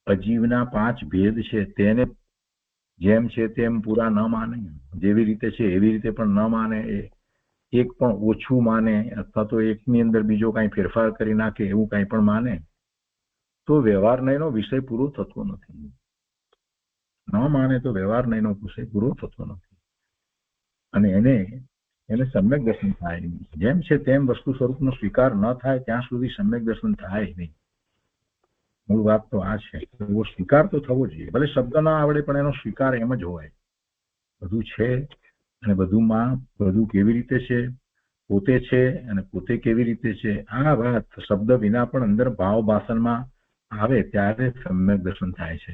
અજીવના 5 ભેદ છે તેને જેમ છે તેમ પૂરા ન માને, જેવી રીતે છે એવી રીતે પણ ન માને, એક પણ ઓછું માને અથવા તો એકની અંદર બીજો કાંઈ ફેરફાર કરી નાખે એવું કાંઈ પણ માને તો વ્યવહાર નયનો વિષય પૂરો થતો નથી. ન માને તો વ્યવહાર નયનો વિષય પૂરો થતો નથી અને એને સમ્યક દર્શન થાય નહીં. જેમ છે તેમ વસ્તુ સ્વરૂપનો સ્વીકાર ન થાય ત્યાં સુધી સમ્યક દર્શન થાય નહીં. મૂળ વાત તો આ છે. એવો સ્વીકાર તો થવો જોઈએ, ભલે શબ્દ ના આવડે પણ એનો સ્વીકાર એમ જ હોય. બધું છે અને બધુંમાં બધું કેવી રીતે છે, પોતે છે અને પોતે કેવી રીતે છે, આ વાત શબ્દ વિના પણ અંદર ભાવ ભાષણમાં આવે ત્યારે સમ્યક દર્શન થાય છે.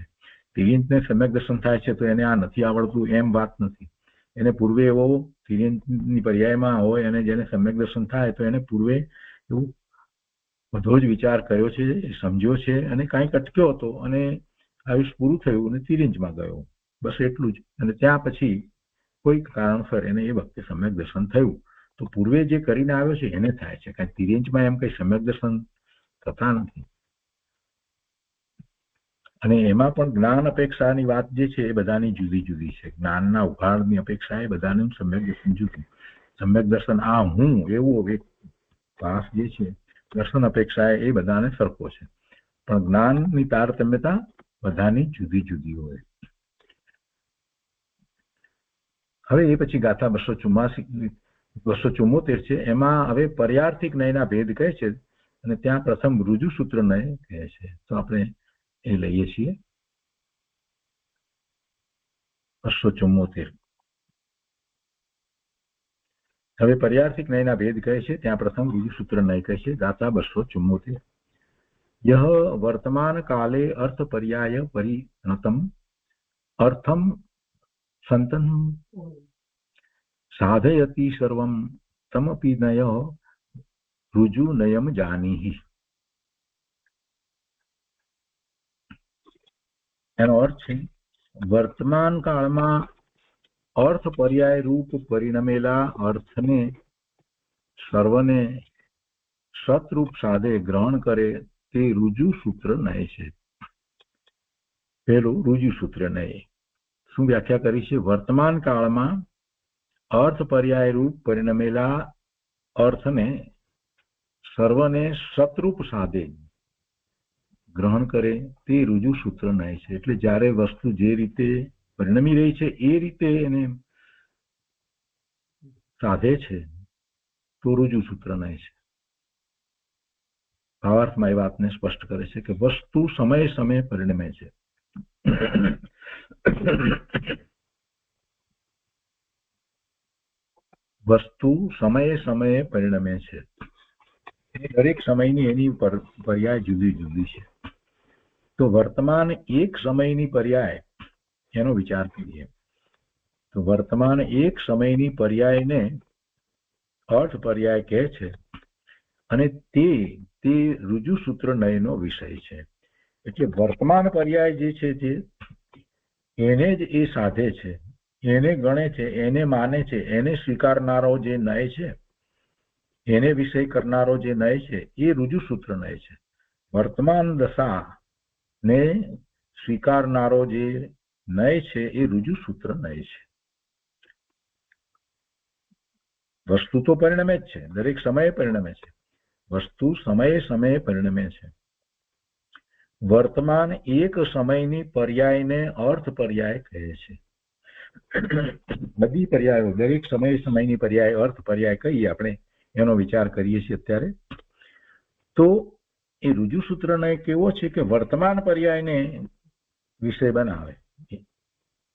તિર્યંતને સમ્યક દર્શન થાય છે તો એને આ નથી આવડતું એમ વાત નથી. એને પૂર્વે એવો તિર્યંતની પર્યાયમાં હોય અને જેને સમ્યક દર્શન થાય તો એને પૂર્વે એવું બધો જ વિચાર કર્યો છે, સમજ્યો છે અને કાંઈક અટક્યો હતો અને આયુષ પૂરું થયું અને તિર્યંતમાં ગયો, બસ એટલું જ. અને ત્યાં પછી કોઈક કારણસર એને એ વખતે સમ્યક દર્શન થયું તો પૂર્વે જે કરીને આવ્યો છે એને થાય છે. કાંઈ તિર્યંતમાં એમ કંઈ સમ્યક દર્શન થતા નથી. અને એમાં પણ જ્ઞાન અપેક્ષાની વાત જે છે એ બધાની જુદી જુદી છે. જ્ઞાનના ઉઘાડની અપેક્ષા એ બધાનું સમ્યક દર્શન જુદું. સમ્યક દર્શન આ હું એવો એક ભાસ જે છે દર્શન અપેક્ષા એ બધાને સરખો છે, પણ જ્ઞાનની તારતમ્યતા બધાની જુદી જુદી હોય. હવે એ પછી ગાથા 274 છે. એમાં હવે પર્યાર્થિક નયના ભેદ કહે છે અને ત્યાં પ્રથમ ઋજુ સૂત્ર નય કહે છે. તો આપણે એ લઈએ છીએ 274. હવે પર્યાર્થિક નયના ભેદ કહે છે ત્યાં પ્રથમ ઋજુ સૂત્ર નય કહે છે. ગાથા 274. યહ વર્તમાન કાલે અર્થ પર્યાય પરિણતમ અર્થમ સંતન સાધયતિ સર્વમ તમપી નય ઋજુ નયમ જાનીહિ. એનો અર્થ છે વર્તમાન કાળમાં અર્થ પર્યાય રૂપ પરિણમેલા અર્થને સર્વને સતરૂપ સાધે ગ્રહણ કરે તે ઋજુ સૂત્ર નય છે. પહેલું ઋજુ સૂત્ર નય શું વ્યાખ્યા કરી છે? વર્તમાન કાળમાં અર્થ પર્યાય રૂપ પરિણમેલા અર્થને સર્વને સતરૂપ સાધે ગ્રહણ કરે તે ઋજુ સૂત્ર નય છે. એટલે જ્યારે વસ્તુ જે રીતે પરિણમી રહી છે એ રીતે એને સાધે છે તો ઋજુ સૂત્ર નય છે. ભાવાર્થમાં એ વાતને સ્પષ્ટ કરે છે કે વસ્તુ સમયે સમયે પરિણમે છે. વસ્તુ સમયે સમયે પરિણમે છે. દરેક સમયની એની પર્યાય જુદી જુદી છે. તો વર્તમાન એક સમયની પર્યાય એનો વિચાર કરીએ તો વર્તમાન એક સમયની પર્યાયને અર્થ પર્યાય કહે છે અને તે ઋજુ સૂત્ર નયનો વિષય છે. એટલે વર્તમાન પર્યાય જે છે તે એને જ એ સાધે છે એને ગણે છે, એને માને છે, એને સ્વીકારનારો જે નય છે, એને વિષય કરનારો જે નય છે એ રુજુસૂત્ર નય છે. વર્તમાન દશા ને સ્વીકારનારો જે નય છે એ રુજુસૂત્ર નય છે. વસ્તુ તો પરિણમે જ છે, દરેક સમયે પરિણમે છે. વસ્તુ સમયે સમયે પરિણમે છે. વર્તમાન એક સમયની પર્યાયને અર્થ પર્યાય કહે છે. બધી પર્યાયો, દરેક સમયની પર્યાય અર્થ પર્યાય કહીએ આપણે, એનો વિચાર કરીએ છીએ અત્યારે. તો એ રુજુસૂત્ર નય કેવો છે કે વર્તમાન પર્યાયને વિષય બનાવે.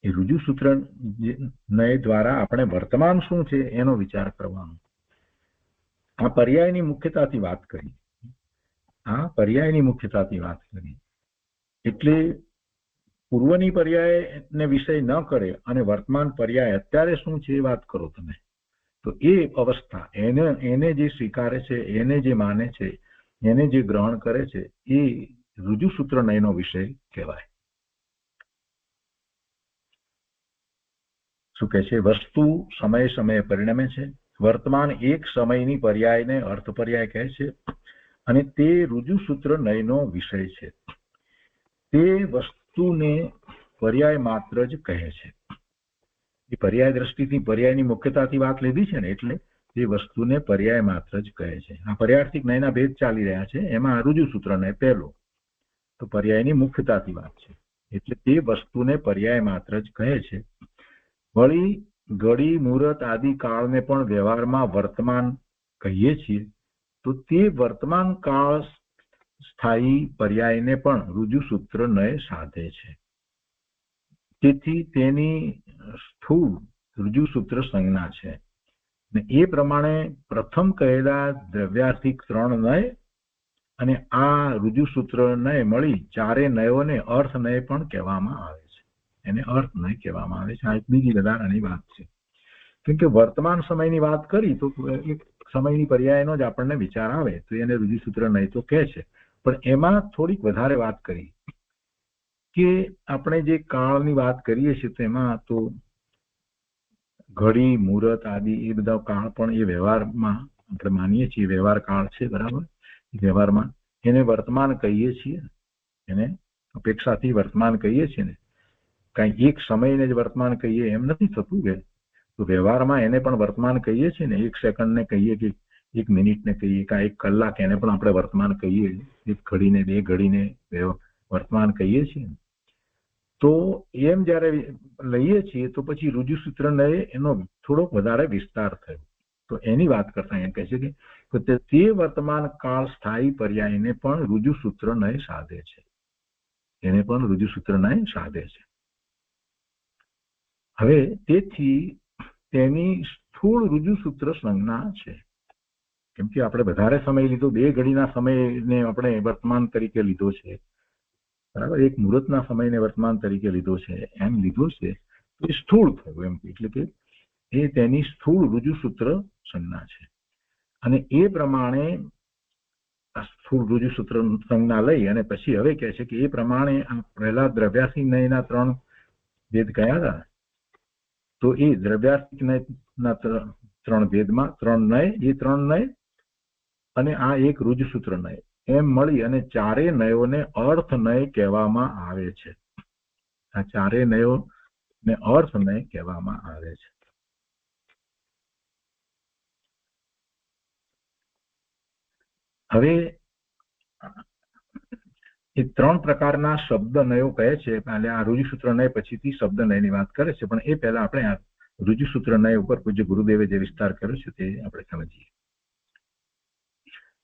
એ રુજુસૂત્ર નય દ્વારા આપણે વર્તમાન શું છે એનો વિચાર કરવાનો. આ પર્યાયની મુખ્યતાથી વાત કરી. એટલે પૂર્વની પર્યાયને વિષય ન કરે અને વર્તમાન પર્યાય અત્યારે શું છે એ વાત કરો તમે, તો એ અવસ્થા એને જે સ્વીકારે છે, એને જે માને છે, એને જે ગ્રહણ કરે છે એ રુજુસૂત્ર નયનો વિષય કહેવાય. શું કહે છે? વસ્તુ સમયે સમયે પરિણમે છે. વર્તમાન એક સમયની પર્યાયને અર્થ પર્યાય કહે છે અને તે રુજુસૂત્ર નયનો વિષય છે. તે વસ્તુને પર્યાય માત્ર જ કહે છે. એ પર્યાય દ્રષ્ટિથી, પર્યાયની મુખ્યતાથી વાત લીધી છે ને, એટલે તે વસ્તુને પર્યાય માત્ર જ કહે છે. આ પર્યાર્થિક નયના ભેદ ચાલી રહ્યા છે, એમાં રુજુસૂત્ર નય પહેલો, તો પર્યાયની મુખ્યતાથી વાત છે, એટલે તે વસ્તુને પર્યાય માત્ર જ કહે છે. વળી ઘડી, મુહૂર્ત આદિ કાળને પણ વ્યવહારમાં વર્તમાન કહીએ છીએ, તો તે વર્તમાન કાળ સ્થાયી પર્યાયને પણ રુજુસૂત્ર નય સાધે છે. તેથી તેની સ્થૂળ રુજુસૂત્ર સંજ્ઞા છે. ને એ પ્રમાણે પ્રથમ કહેલા દ્રવ્યાર્થિક 3 નય અને આ રુજુસૂત્ર નય મળી ચારે નયોને અર્થ નય પણ કહેવામાં આવે છે. એને અર્થ નય કહેવામાં આવે છે. આ એક બીજી વધારાની વાત છે. કેમ કે વર્તમાન સમયની વાત કરી તો એક સમયની પર્યાયનો જ આપણને વિચાર આવે, તો એને રુજુસૂત્ર નય તો કહે છે. પણ એમાં થોડીક વધારે વાત કરી કે આપણે જે કાળની વાત કરીએ છીએ તેમાં તો ઘડી, મુહૂર્ત આદિ એ બધા કાળ પણ એ વ્યવહારમાં આપણે માનીએ છીએ, વ્યવહાર કાળ છે, બરાબર. વ્યવહારમાં એને વર્તમાન કહીએ છીએ, એને અપેક્ષાથી વર્તમાન કહીએ છીએ ને. કાંઈ એક સમયને જ વર્તમાન કહીએ એમ નથી થતું કે, તો વ્યવહારમાં એને પણ વર્તમાન કહીએ છીએ ને. 1 સેકન્ડને કહીએ કે 1 મિનિટને કહીએ, કાં 1 કલાક, એને પણ આપણે વર્તમાન કહીએ. 1 ઘડીને 2 ઘડીને વર્તમાન કહીએ છીએ. તો એમ જ્યારે લઈએ છીએ તો પછી રુજુસૂત્ર નય એનો થોડોક વધારે વિસ્તાર થયો. તો એની વાત કરતા એમ કહે છે કે તે વર્તમાન કાળ સ્થાયી પર્યાયને પણ રુજુસૂત્ર નય સાધે છે. એને પણ રુજુસૂત્ર નય સાધે છે. હવે તેથી તેની સ્થૂળ રુજુસૂત્ર સંજ્ઞા છે. કેમ કે આપણે વધારે સમય લીધો, 2 ઘડીના સમયને આપણે વર્તમાન તરીકે લીધો છે, બરાબર. 1 મુહૂર્તના સમયને વર્તમાન તરીકે લીધો છે, એમ લીધો છે, તો એ સ્થૂળ થયું એમ. એટલે કે એ તેની સ્થૂળ રુજુસૂત્ર સંજ્ઞા છે. અને એ પ્રમાણે સ્થૂળ રુજુસૂત્ર સંજ્ઞા લઈ અને પછી હવે કહે છે કે એ પ્રમાણે આ પહેલા દ્રવ્યાર્થિક નયના 3 ભેદ કયા હતા, તો એ દ્રવ્યાર્થિક નયના 3 ભેદમાં 3 નય, એ 3 નય અને આ એક રુજુસૂત્ર નય એમ મળી અને ચારે નયોને અર્થ નય કહેવામાં આવે છે. આ ચારે નયોને અર્થ નય કહેવામાં આવે છે. હવે એ 3 પ્રકારના શબ્દ નયો કહે છે. એટલે આ રુજુસૂત્ર નય પછીથી શબ્દ નયની વાત કરે છે, પણ એ પહેલા આપણે આ રુજુસૂત્ર નય ઉપર પૂજ્ય ગુરુદેવે જે વિસ્તાર કર્યો છે તે આપણે સમજીએ.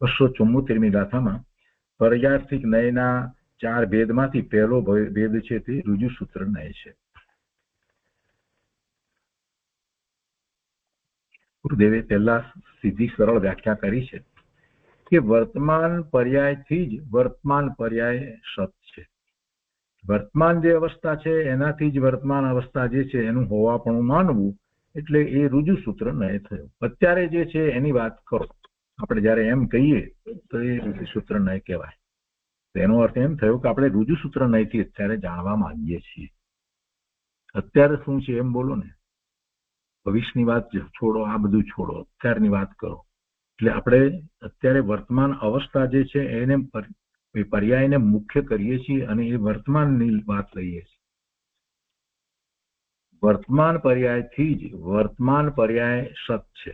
274મી ગાથામાં પર્યાર્થિક નયના 4 ભેદમાંથી પહેલો ભેદ છે તે રુજુસૂત્ર નય છે. ગુરુદેવે પહેલા સીધી સરળ વ્યાખ્યા કરી છે કે વર્તમાન પર્યાયથી જ વર્તમાન પર્યાય સત છે. વર્તમાન જે અવસ્થા છે એનાથી જ વર્તમાન અવસ્થા જે છે એનું હોવાપણું માનવું, એટલે એ રુજુસૂત્ર નય થયું. અત્યારે જે છે એની વાત કરો. આપણે જ્યારે એમ કહીએ તો એ રુજુસૂત્ર નય કહેવાય. એનો અર્થ એમ થયો કે આપણે રુજુસૂત્ર નયથી અત્યારે જાણવા માંગીએ છીએ. અત્યારે શું છે એમ બોલો ને, ભવિષ્યની વાત છોડો, આ બધું છોડો, અત્યારની વાત કરો. એટલે આપણે અત્યારે વર્તમાન અવસ્થા જે છે એને પર્યાયને મુખ્ય કરીએ છીએ અને એ વર્તમાનની વાત લઈએ છીએ. વર્તમાન પર્યાયથી જ વર્તમાન પર્યાય સત છે.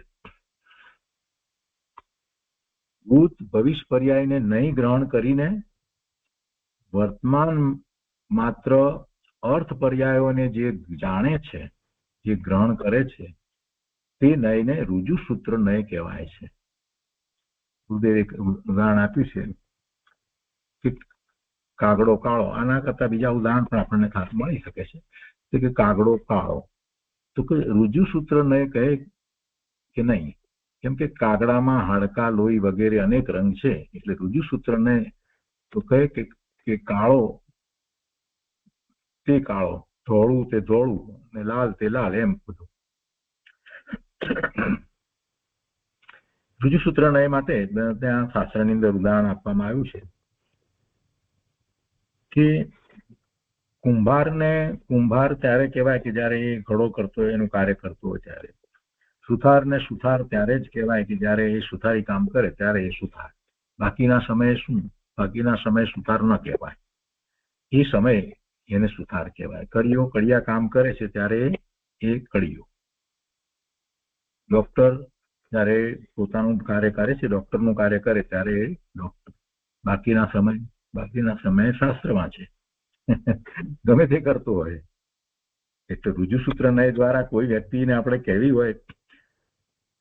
ભૂત ભવિષ્ય પર્યાયને નહીં ગ્રહણ કરીને વર્તમાન માત્ર અર્થ પર્યાયોને જે જાણે છે, જે ગ્રહણ કરે છે, તે નયને રુજુ સૂત્ર નય કહેવાય છે. ગુરુદેવે એક ઉદાહરણ આપ્યું છે કે કાગડો કાળો. આના કરતા બીજા ઉદાહરણ પણ આપણને ખાસ મળી શકે છે કે કાગડો કાળો, તો કે રુજુ સૂત્ર નય કહે કે નહીં, કેમ કે કાગડામાં હાડકા, લોહી વગેરે અનેક રંગ છે. એટલે રુજુ સૂત્ર ને તો કહે કે કાળો તે કાળો, ધોળું તે ધોળું, ને લાલ તે લાલ, એમ બધું. રુજુ સૂત્ર નય માટે ત્યાં શાસ્ત્રની અંદર ઉદાહરણ આપવામાં આવ્યું છે કે કુંભાર ત્યારે કહેવાય કે જયારે એ ઘડો કરતો હોય, એનું કાર્ય કરતો હોય ત્યારે. સુથારને સુથાર ત્યારે જ કહેવાય કે જયારે એ સુથારી કામ કરે ત્યારે એ સુથાર. બાકીના સમયે શું? બાકીના સમયે સુથાર ન કહેવાય, એ સમય એને સુથાર કહેવાય. કળીઓ કડિયા કામ કરે છે ત્યારે એ કળીઓ. ડોક્ટર જયારે પોતાનું કાર્ય કરે છે, ડોક્ટરનું કાર્ય કરે ત્યારે એ ડોક્ટર. બાકીના સમયે શાસ્ત્ર વાંચે, ગમે તે કરતો હોય. એટલે રુજુસૂત્ર નય દ્વારા કોઈ વ્યક્તિને આપણે કહેવી હોય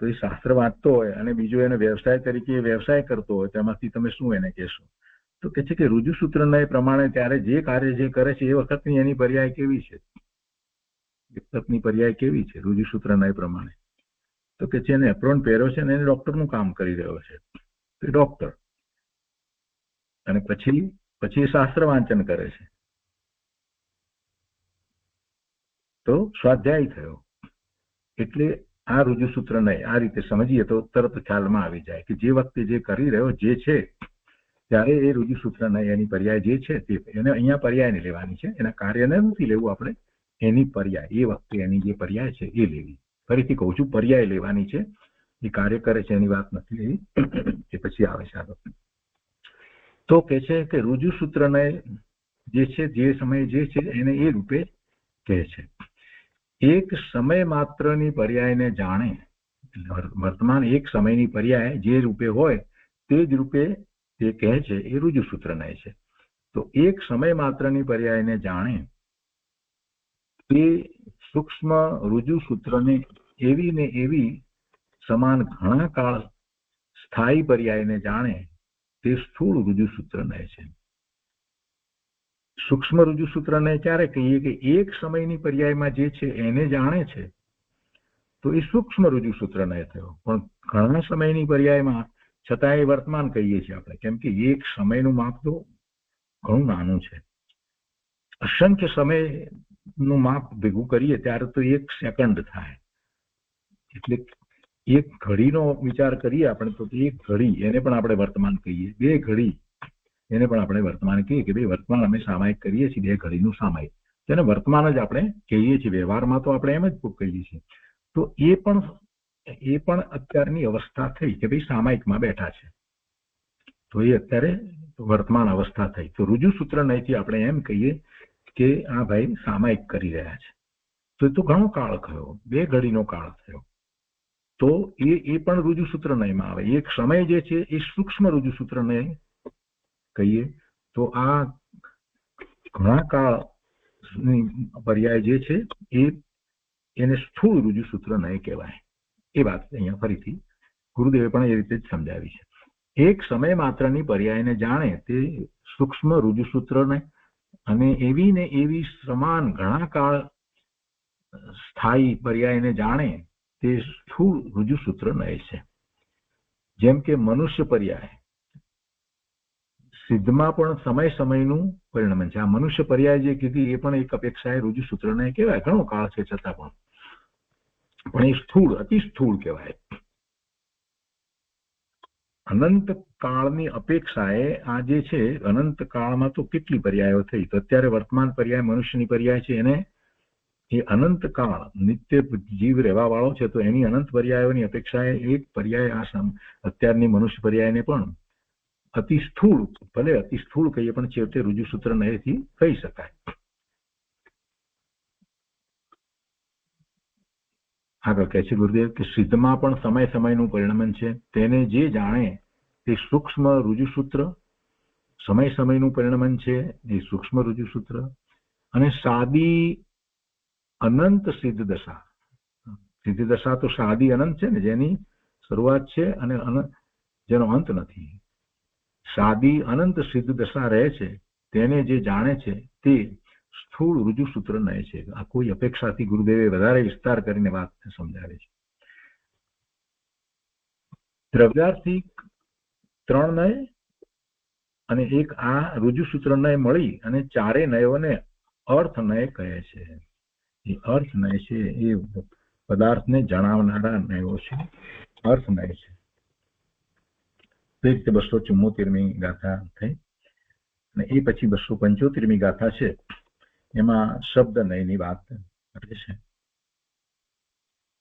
તો એ શાસ્ત્ર વાંચતો હોય અને બીજો એને વ્યવસાય તરીકે વ્યવસાય કરતો હોય, તેમાંથી તમે શું એને કહેશો? તો કે છે કે રુજુસૂત્ર નય પ્રમાણે ત્યારે જે કાર્ય જે કરે છે એ વખતની એની પર્યાય કેવી છે, વખતની પર્યાય કેવી છે રુજુસૂત્ર નય પ્રમાણે? તો કે છે એને એપ્રોન પહેર્યો છે અને એને ડોક્ટરનું કામ કરી રહ્યો છે, તો ડોક્ટર. અને પછી શાસ્ત્ર વાંચન કરે છે તો સ્વાધ્યાય થયો. એટલે આ રુજુસૂત્ર નય આ રીતે સમજીએ તો તરત ખ્યાલમાં આવી જાય કે જે વખતે જે કરી રહ્યો જે છે ત્યારે એ રુજુસૂત્ર નય એની પર્યાય જે છે તે એને અહીંયા પર્યાયને લેવાની છે, એના કાર્યને નથી લેવું આપણે, એની પર્યાય એ વખતે એની જે પર્યાય છે એ લેવી. ફરીથી કહું છું, પર્યાય લેવાની છે, એ કાર્ય કરે છે એની વાત નથી લેવી. એ પછી આવે છે આગળ. તો કે છે કે રુજુસૂત્ર નય જે છે જે સમયે જે છે એને એ રૂપે કહે છે. એક સમય માત્રની પર્યાયને જાણે, વર્તમાન એક સમયની પર્યાય જે રૂપે હોય તે જ રૂપે તે કહે છે એ રુજુસૂત્ર નય છે. તો એક સમય માત્રની પર્યાયને જાણે તે સૂક્ષ્મ રુજુસૂત્રને એવી ને એવી સમાન ઘણા કાળ સ્થાયી પર્યાયને જાણે તે સ્થૂળ રુજુસૂત્ર નય છે. સૂક્ષ્મ રુજુસૂત્રને ક્યારે કહીએ કે એક સમયની પર્યાયમાં જે છે એને જાણે છે તો એ સૂક્ષ્મ રુજુસૂત્ર નય થયો. પણ ઘણા સમયની પર્યાયમાં છતાં એ વર્તમાન કહીએ છીએ આપણે, કેમ કે એક સમયનું માપ તો ઘણું નાનું છે. અસંખ્ય સમયનું માપ ભેગું કરીએ ત્યારે તો એક સેકન્ડ થાય. એટલે એક ઘડીનો વિચાર કરીએ આપણે તો એક ઘડી એને પણ આપણે વર્તમાન કહીએ, બે ઘડી એને પણ આપણે વર્તમાન કહીએ કે ભાઈ વર્તમાન અમે સામાયિક કરીએ છીએ, બે ઘડીનું સામાયિક, તેને વર્તમાન જ આપણે કહીએ છીએ. વ્યવહારમાં તો આપણે એમ જ કહીએ છીએ. તો એ પણ અત્યારની અવસ્થા થઈ કે ભાઈ સામાયિકમાં બેઠા છે, તો એ અત્યારે વર્તમાન અવસ્થા થઈ. તો રુજુસૂત્ર નયથી આપણે એમ કહીએ કે આ ભાઈ સામાયિક કરી રહ્યા છે. તો એ તો ઘણો કાળ થયો, બે ઘડીનો કાળ થયો. તો એ પણ રુજુસૂત્ર નયમાં આવે. એક સમય જે છે એ સૂક્ષ્મ રુજુસૂત્ર નય કહીએ. તો આ ઘણા કાળની પર્યાય જે છે એને સ્થૂળ રુજુસૂત્ર નય કહેવાય. એ વાત અહીંયા ફરીથી ગુરુદેવે પણ એ રીતે જ સમજાવી છે. એક સમય માત્રની પર્યાયને જાણે તે સૂક્ષ્મ રુજુસૂત્રને અને એવી ને એવી સમાન ઘણા કાળ સ્થાયી પર્યાયને જાણે તે સ્થૂળ રુજુસૂત્ર નય છે. જેમ કે મનુષ્ય પર્યાય સિદ્ધમાં પણ સમયનું પરિણમન છે. આ મનુષ્ય પર્યાય જે કીધી એ પણ એક અપેક્ષાએ રુજુસૂત્ર નય કહેવાય. ઘણો કાળ છે છતાં પણ એ સ્થૂળ, અતિ સ્થૂળ કહેવાય. અનંત કાળની અપેક્ષાએ આ જે છે અનંત કાળમાં તો કેટલી પર્યાયો થઈ. તો અત્યારે વર્તમાન પર્યાય મનુષ્યની પર્યાય છે એને એ અનંત કાળ નિત્ય જીવ રહેવા વાળો છે, તો એની અનંત પર્યાયોની અપેક્ષાએ એક પર્યાય અત્યારની મનુષ્ય પર્યાયને પણ અતિ સ્થૂળ, ભલે અતિ સ્થૂળ કહીએ પણ છેવટે રુજુસૂત્ર નયથી કહી શકાય. આગળ કહે છે ગુરુદેવ કે સિદ્ધમાં પણ સમય સમયનું પરિણમન છે. તેને જે જાણે તે સૂક્ષ્મ રુજુસૂત્ર, સમય સમયનું પરિણમન છે એ સૂક્ષ્મ રુજુસૂત્ર, અને સાદી અનંત સિદ્ધ દશા. સિદ્ધ દશા તો સાદી અનંત છે ને, જેની શરૂઆત છે અને જેનો અંત નથી. સાદી અનંત સિદ્ધ દશા રહે છે, તેને જે જાણે છે તે સ્થૂળ રુજુસૂત્ર નય છે. આ કોઈ અપેક્ષાથી ગુરુદેવે વધારે વિસ્તાર કરીને વાત સમજાવે છે. દ્રવ્યાર્થિક 3 નય અને એક આ રુજુસૂત્ર નય મળી અને ચારે નયોને અર્થ નય કહે છે. એ અર્થ નય છે એ પદાર્થને જણાવનારા નયો છે, અર્થ નય છે. તે રીતે 274મી ગાથા થઈ અને એ પછી 275મી ગાથા છે, એમાં શબ્દ નયની વાત કરે છે.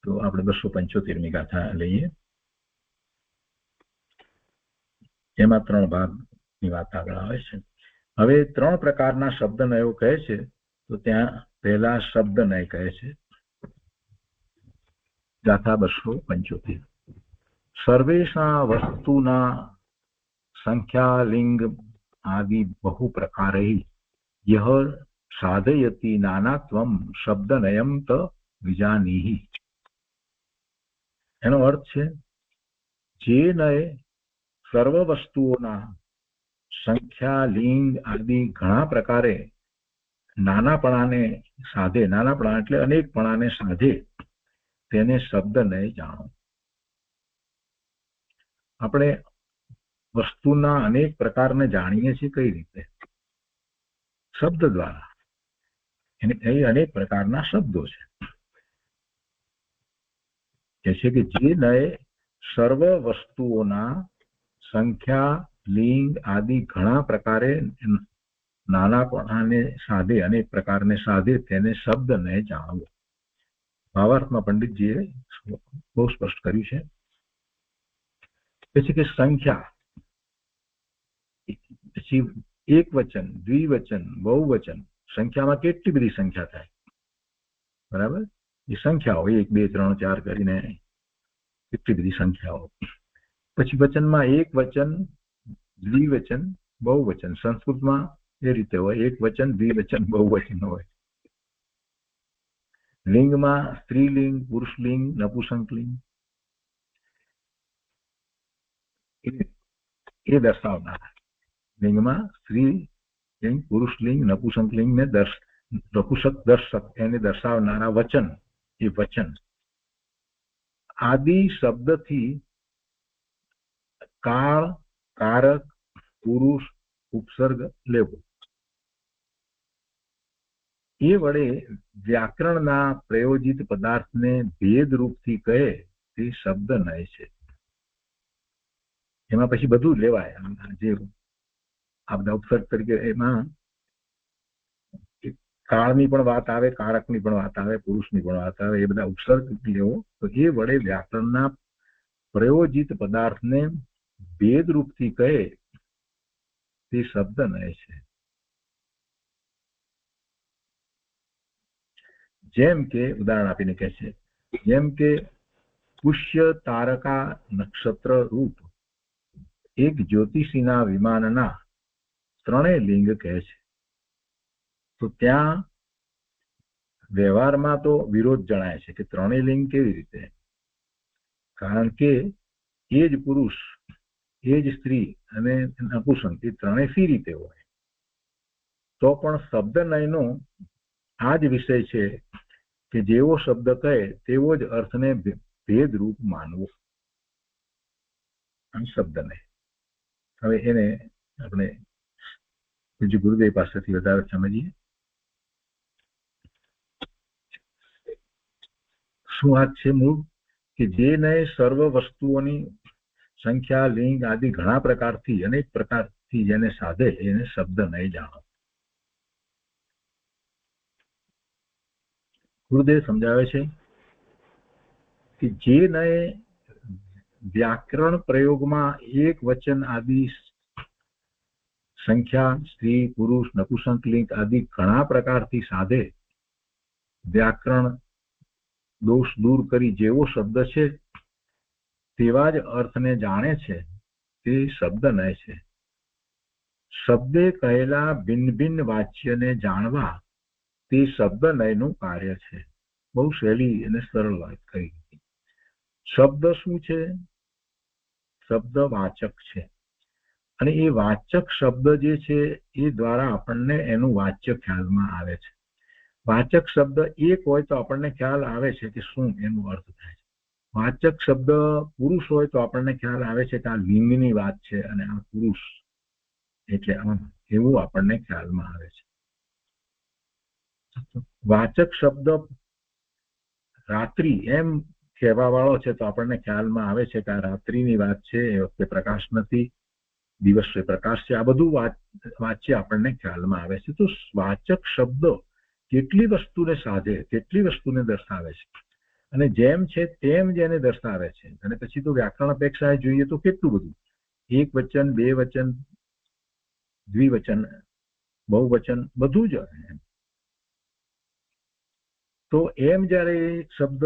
તો આપણે 275મી ગાથા લઈએ. એમાં 3 ભાગની વાત આગળ આવે છે. હવે 3 પ્રકારના શબ્દ નયો કહે છે. તો ત્યાં પહેલા શબ્દ નય કહે છે. ગાથા 275. સર્વેષા વસ્તુના સંખ્યાલિંગ આદિ બહુ પ્રકારૈ યહ સાધયતિ નાનાત્વમ શબ્દનયમ ત વિજાનીહિ. એનો અર્થ છે જે નય સર્વ વસ્તુઓના સંખ્યા લિંગ આદિ ઘણા પ્રકારે નાનાપણાને સાધે, નાનાપણા એટલે અનેકપણાને સાધે, તેને શબ્દ નય જાણો. આપણે વસ્તુના અનેક પ્રકારને જાણીએ છીએ કઈ રીતે? શબ્દ દ્વારા. એ અનેક પ્રકારના શબ્દો છે. કે જે નય સર્વ વસ્તુઓના સંખ્યા લિંગ આદિ ઘણા પ્રકારે નાનાપણાને સાધે, અનેક પ્રકારને સાધે, તેને શબ્દ નય જાણવો. ભાવાર્થમાં પંડિતજીએ બહુ સ્પષ્ટ કર્યું છે. પછી કે સંખ્યા, પછી એક વચન, દ્વિવચન, બહુવચન. સંખ્યામાં કેટલી બધી સંખ્યા થાય, બરાબર? એ સંખ્યાઓ 1 2 3 4 કરીને કેટલી બધી સંખ્યાઓ. પછી વચનમાં એક વચન, દ્વિવચન, બહુવચન. સંસ્કૃતમાં એ રીતે હોય, એક વચન, દ્વિવચન, બહુવચન હોય. લિંગમાં સ્ત્રીલિંગ, પુરુષલિંગ, નપુંસકલિંગ એ દર્શાવનારા. લિંગમાં સ્ત્રીલિંગ, પુરુષલિંગ, નપુંસકલિંગ ને નપુંસક દર્શક એને દર્શાવનારા વચન, એ વચન. આદિ શબ્દથી કાળ, કારક, પુરુષ, ઉપસર્ગ લેવો. એ વડે વ્યાકરણના પ્રયોજિત પદાર્થને ભેદ રૂપથી કહે તે શબ્દ નય છે. એમાં પછી બધું લેવાય. જે આ બધા ઉપસર્ગ તરીકે એમાં કાળની પણ વાત આવે, કારકની પણ વાત આવે, પુરુષની પણ વાત આવે. એ બધા ઉપસર્ગ લેવો. તો એ વડે વ્યાકરણના પ્રયોજિત પદાર્થને ભેદ રૂપથી કહે તે શબ્દ નય છે. જેમ કે ઉદાહરણ આપીને કહે છે, જેમ કે પુષ્ય તારકા નક્ષત્ર રૂપ એક જ્યોતિષીના વિમાનના 3 લિંગ કહે છે. તો ત્યાં વ્યવહારમાં તો વિરોધ જણાય છે કે 3 લિંગ કેવી રીતે? કારણ કે એ જ પુરુષ, એ જ સ્ત્રી અને નપુંસક, એ 3 સી રીતે હોય? તો પણ શબ્દ નયનો આ જ વિષય છે કે જેવો શબ્દ કહે તેવો જ અર્થને ભેદરૂપ માનવો. આ શબ્દ નય. હવે એને આપણે પૂજ્ય ગુરુદેવ પાસેથી વધારે સમજીએ. શું વાત છે મૂળ? કે જે નય સર્વ વસ્તુઓની સંખ્યા લિંગ આદિ ઘણા પ્રકારથી, અનેક પ્રકારથી જેને સાધે એને શબ્દ નય જાણો. ગુરુદેવ સમજાવે છે કે જે નય વ્યાકરણ પ્રયોગમાં એક વચન આદિ સંખ્યા સ્ત્રી પુરુષ નપુંસકલિંગ આદિ ઘણા પ્રકારથી સાધે વ્યાકરણ દોષ દૂર કરી જેવો શબ્દ છે તેવા જ અર્થને જાણે છે તે શબ્દ નય છે. શબ્દે કહેલા ભિન્ન ભિન્ન વાચ્યને જાણવા તે શબ્દ નયનું કાર્ય છે. બહુ સહેલી અને સરળ વાત કહી. શબ્દ શું છે? શબ્દ વાચક છે, અને એ વાચક શબ્દ જે છે એ દ્વારા આપણને એનું વાચ્ય ખ્યાલમાં આવે છે. વાચક શબ્દ એક હોય તો આપણને ખ્યાલ આવે છે કે શું એનો અર્થ થાય છે. વાચક શબ્દ પુરુષ હોય તો આપણને ખ્યાલ આવે છે કે આ લિંગની વાત છે અને આ પુરુષ એટલે આમ, એવું આપણને ખ્યાલમાં આવે છે. વાચક શબ્દ રાત્રિ એમ કહેવા વાળો છે તો આપણને ખ્યાલમાં આવે છે કે આ રાત્રિની વાત છે, એ વખતે પ્રકાશ નથી, દિવસે પ્રકાશ છે. આ બધું વાચ્ય આપણને ખ્યાલમાં આવે છે. તો વાચક શબ્દ કેટલી વસ્તુને સાધે, કેટલી વસ્તુને દર્શાવે છે, અને જેમ છે તેમ જેને દર્શાવે છે. અને પછી તો વ્યાકરણ અપેક્ષાએ જોઈએ તો કેટલું બધું, એક વચન, બે વચન, દ્વિવચન, બહુવચન, બધું જ. તો એમ જયારે શબ્દ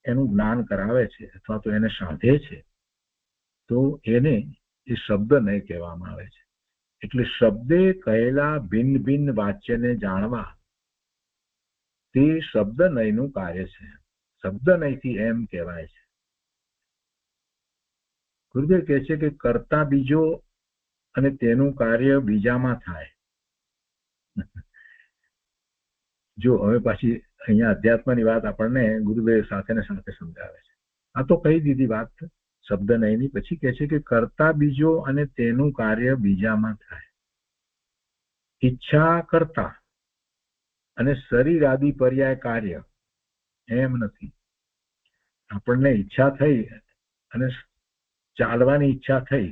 એનું જ્ઞાન કરાવે છે અથવા તો એને સાધે છે તો એને એ શબ્દ નય કહેવામાં આવે છે. એટલે શબ્દે કહેલા ભિન્ન ભિન્ન વાચ્યને જાણવા તે શબ્દ નયનું કાર્ય છે. શબ્દ નયથી એમ કહેવાય છે. ગુરુદેવ કહે છે કે કર્તા બીજો અને તેનું કાર્ય બીજામાં થાય. જો હવે પાછી અહીંયા અધ્યાત્મની વાત આપણને ગુરુદેવ સાથે ને સાથે સમજાવે છે. આ તો કહી દીધી વાત શબ્દ નયની. પછી કહે છે કે કર્તા બીજો અને તેનું કાર્ય બીજામાં થાય. ઈચ્છા કરતા અને શરીર આદિ પર્યાય કાર્ય એમ નથી. આપણને ઈચ્છા થઈ અને ચાલવાની ઈચ્છા થઈ.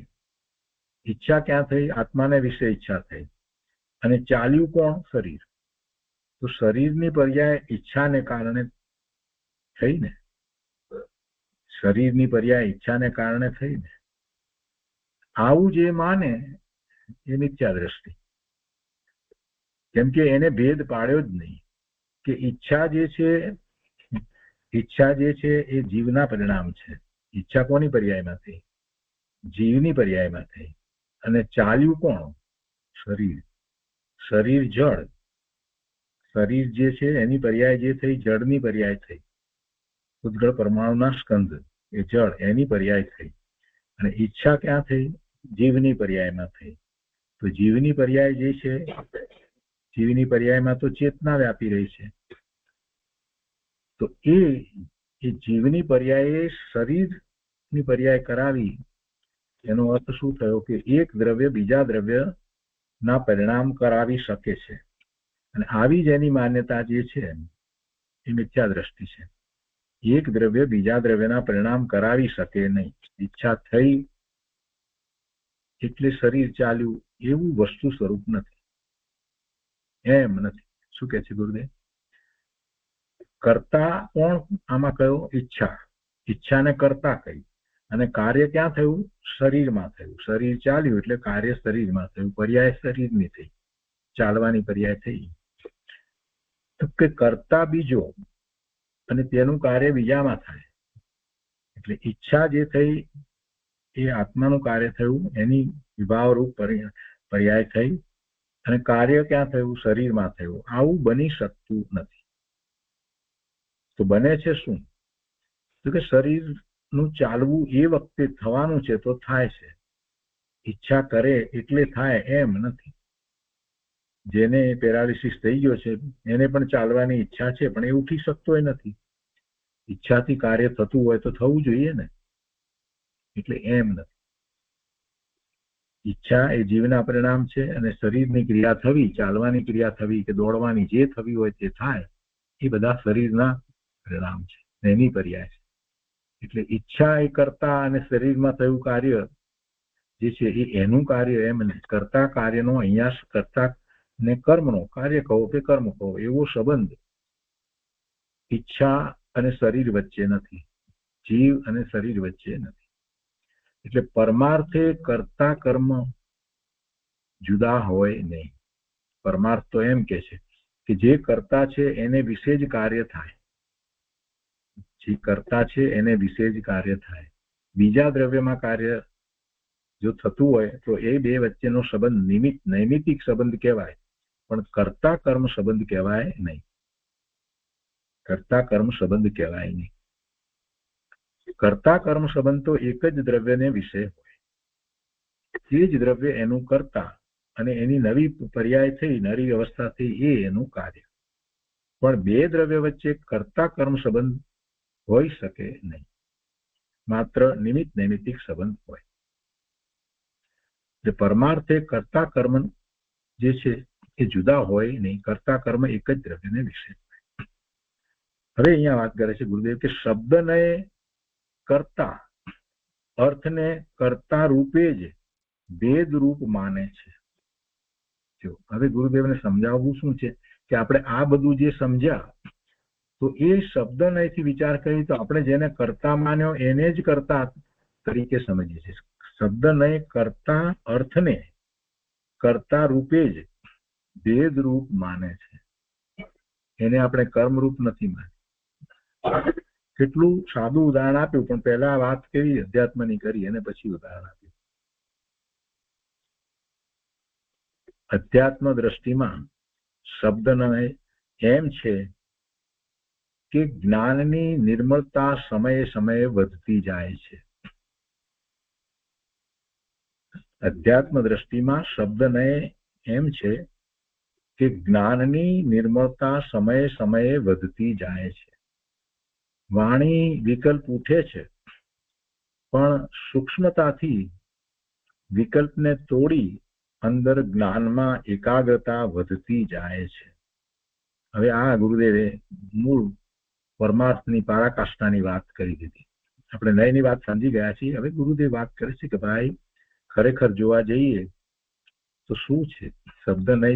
ઈચ્છા ક્યાં થઈ? આત્માને વિશે ઈચ્છા થઈ, અને ચાલ્યું કોણ? શરીર. તો શરીરની પર્યાય ઈચ્છાને કારણે થઈ ને, શરીરની પર્યાય ઈચ્છાને કારણે થઈ ને. આવું જે માને એ મિથ્યા દ્રષ્ટિ. કેમ કે એને ભેદ પાડ્યો જ નહીં કે ઈચ્છા જે છે એ જીવના પરિણામ છે. ઈચ્છા કોની પર્યાયમાં થઈ? જીવની પર્યાયમાં થઈ. અને ચાલ્યું કોણ? શરીર. શરીર જળ. શરીર જે છે એની પર્યાય જે થઈ જળની પર્યાય થઈ. ઉદ્ગળ પરમાણુના સ્કંદ એ જળ, એની પર્યાય થઈ. અને ઈચ્છા ક્યાં થઈ? જીવની પર્યાયમાં થઈ. તો જીવની પર્યાય જે છે, જીવની પર્યાયમાં તો ચેતના વ્યાપી રહી છે. તો એ જીવની પર્યાયે શરીરની પર્યાય કરાવી. એનો અર્થ શું થયો કે એક દ્રવ્ય બીજા દ્રવ્ય ના પરિણામ કરાવી શકે છે. અને આવી જ એની માન્યતા જે છે એ મિથ્યા દ્રષ્ટિ છે. એક દ્રવ્ય બીજા દ્રવ્યના પરિણામ કરાવી શકે નહીં. ઈચ્છા થઈ એટલે શરીર ચાલ્યું, એવું વસ્તુ સ્વરૂપ નથી. એમ નથી. શું કે છે ગુરુદેવ? કરતા કોણ આમાં કયો? ઈચ્છા. ઈચ્છાને કરતા કહી. અને કાર્ય ક્યાં થયું? શરીરમાં થયું. શરીર ચાલ્યું એટલે કાર્ય શરીરમાં થયું. પર્યાય શરીરની થઈ, ચાલવાની પર્યાય થઈ. તો કે કરતા બીજો અને તેનું કાર્ય બીજામાં થાય. એટલે ઈચ્છા જે થઈ એ આત્માનું કાર્ય થયું, એની વિભાવરૂપ પર્યાય થઈ, અને કાર્ય ક્યાં થયું? શરીરમાં થયું. આવું બની શકતું નથી. તો બને છે શું? તો કે શરીરનું ચાલવું એ વખતે થવાનું છે તો થાય છે. ઈચ્છા કરે એટલે થાય એમ નથી. જેને પેરાલિસિસ થઈ ગયો છે એને પણ ચાલવાની ઈચ્છા છે, પણ એ ઉઠી શકતો નથી. ઈચ્છાથી કાર્ય થતું હોય તો થવું જોઈએ ને. એટલે એમ નથી. ઈચ્છા એ જીવના પરિણામ છે, અને શરીરની ક્રિયા થવી, ચાલવાની ક્રિયા થવી કે દોડવાની જે થવી હોય તે થાય, એ બધા શરીરના પરિણામ છે, એની પર્યાય છે. એટલે ઈચ્છા એ કરતા અને શરીરમાં થયું કાર્ય જે છે એ એનું કાર્ય એમ નહીં. કરતા કાર્યનો અહીંયા કરતા ને કર્મનો, કાર્ય કહો કે કર્મ કહો, એવો સંબંધ ઈચ્છા અને શરીર વચ્ચે નથી, જીવ અને શરીર વચ્ચે નથી. એટલે પરમાર્થે કર્તા કર્મ જુદા હોય નહીં. પરમાર્થ તો એમ કે છે કે જે કર્તા છે એને વિશે જ કાર્ય થાય, જે કર્તા છે એને વિશે જ કાર્ય થાય. બીજા દ્રવ્યમાં કાર્ય જો થતું હોય તો એ બે વચ્ચેનો સંબંધ નૈમિતિક સંબંધ કહેવાય, પણ કર્તા કર્મ સંબંધ કહેવાય નહીં. કર્તા કર્મ સંબંધ કહેવાય નહીં. કર્તા કર્મ સંબંધ તો એક જ દ્રવ્યને વિશે હોય, તે જ દ્રવ્ય એનું કર્તા અને એની નવી પર્યાય થઈ, નવી અવસ્થા થઈ, એ એનું કાર્ય. પણ બે દ્રવ્ય વચ્ચે કર્તા કર્મ સંબંધ હોઈ શકે નહીં, માત્ર નિમિત્ત નૈમિતિક સંબંધ હોય. જે પરમાર્થે કર્તા કર્મ જે છે એ જુદા હોય નહીં, કર્તા કર્મ એક જ દ્રવ્યને વિશે. હવે અહીંયા વાત કરે છે ગુરુદેવ કે શબ્દને કર્તા, અર્થને કર્તા રૂપે જ ભેદ રૂપ માને છે. જો હવે ગુરુદેવને સમજાવવું શું છે કે આપણે આ બધું જે સમજ્યા તો એ શબ્દ નયથી વિચાર કરીએ તો આપણે જેને કર્તા માન્યો એને જ કર્તા તરીકે સમજીએ છીએ. શબ્દ નય કર્તા અર્થને કર્તા રૂપે જ ભેદ રૂપ માને છે, એને આપણે કર્મરૂપ નથી માની. કેટલું સાદું ઉદાહરણ આપ્યું, પણ પહેલા વાત કરી અધ્યાત્મની કરી અને પછી ઉદાહરણ આપ્યું. અધ્યાત્મ દ્રષ્ટિમાં શબ્દનય એમ છે કે જ્ઞાનની નિર્મળતા સમયે સમયે વધતી જાય છે. અધ્યાત્મ દ્રષ્ટિમાં શબ્દનય એમ છે કે જ્ઞાનની નિર્મળતા સમયે સમયે વધતી જાય છે. વાણી વિકલ્પ ઉઠે છે, પણ સૂક્ષ્મતાથી વિકલ્પને તોડી અંદર જ્ઞાનમાં એકાગ્રતા વધતી જાય છે. હવે આ ગુરુદેવે મૂળ પરમાર્થની પરાકાષ્ઠાની વાત કરી દીધી. આપણે નયની વાત સમજી ગયા છીએ. હવે ગુરુદેવ વાત કરે છે કે ભાઈ ખરેખર જોવા જઈએ તો શું છે શબ્દ નય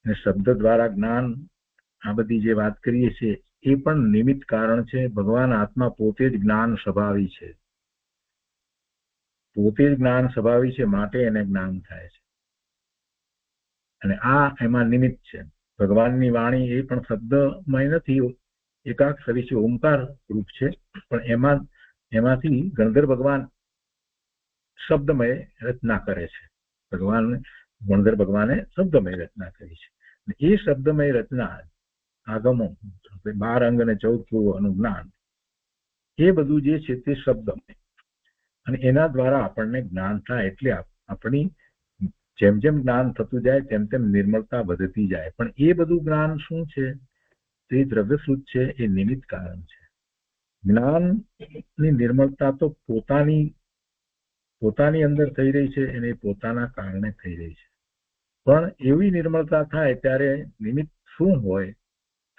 અને શબ્દ દ્વારા જ્ઞાન, આ બધી જે વાત કરીએ છીએ એ પણ નિમિત્ત કારણ છે. ભગવાન આત્મા પોતે જ જ્ઞાન સ્વભાવી છે, પોતે જ જ્ઞાન સ્વભાવી છે, માટે એને જ્ઞાન થાય છે. અને આ એમાં નિમિત્ત છે. ભગવાનની વાણી એ પણ શબ્દમય નથી, એકાક્ષરી છે, ઓમકાર રૂપ છે, પણ એમાંથી ગણધર ભગવાન શબ્દમય રચના કરે છે. ગણધર ભગવાને શબ્દમય રચના કરી છે. એ શબ્દમય રચના, આગમો, 12 અંગ અને 14 પૂર્વનું જ્ઞાન, એ બધું જે છે તે શબ્દમય, અને એના દ્વારા આપણને જ્ઞાન થાય. એટલે આપણી જેમ જેમ જ્ઞાન થતું જાય તેમ તેમ નિર્મળતા વધતી જાય. પણ એ બધું જ્ઞાન શું છે? તે દ્રવ્યશ્રુત છે, એ નિમિત્ત કારણ છે. જ્ઞાનની નિર્મળતા તો પોતાની અંદર થઈ રહી છે, એને પોતાના કારણે થઈ રહી છે. પણ એવી નિર્મળતા થાય ત્યારે નિમિત્ત શું હોય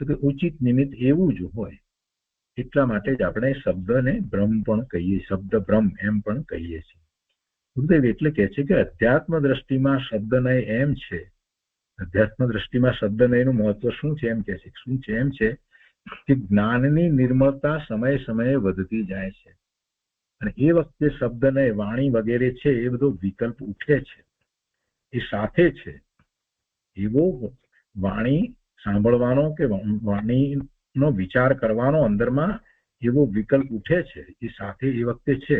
તો કે ઉચિત નિમિત્ત એવું જ હોય. એટલા માટે જ આપણે શબ્દને બ્રહ્મ પણ કહીએ, શબ્દ બ્રહ્મ એમ પણ કહીએ છીએ. ગુરુદેવ એટલે કહે છે કે અધ્યાત્મ દ્રષ્ટિમાં શબ્દનય એમ છે, અધ્યાત્મ દ્રષ્ટિમાં શબ્દનયનું મહત્વ શું છે એમ કે છે, શું છે એમ છે કે જ્ઞાનની નિર્મળતા સમયે સમયે વધતી જાય છે. અને એ વખતે શબ્દનય, વાણી વગેરે છે એ બધો વિકલ્પ ઉઠે છે, એ સાથે છે. એવો વાણી સાંભળવાનો કે વાણીનો વિચાર કરવાનો અંદરમાં એવો વિકલ્પ ઉઠે છે, એ સાથે એ વખતે છે.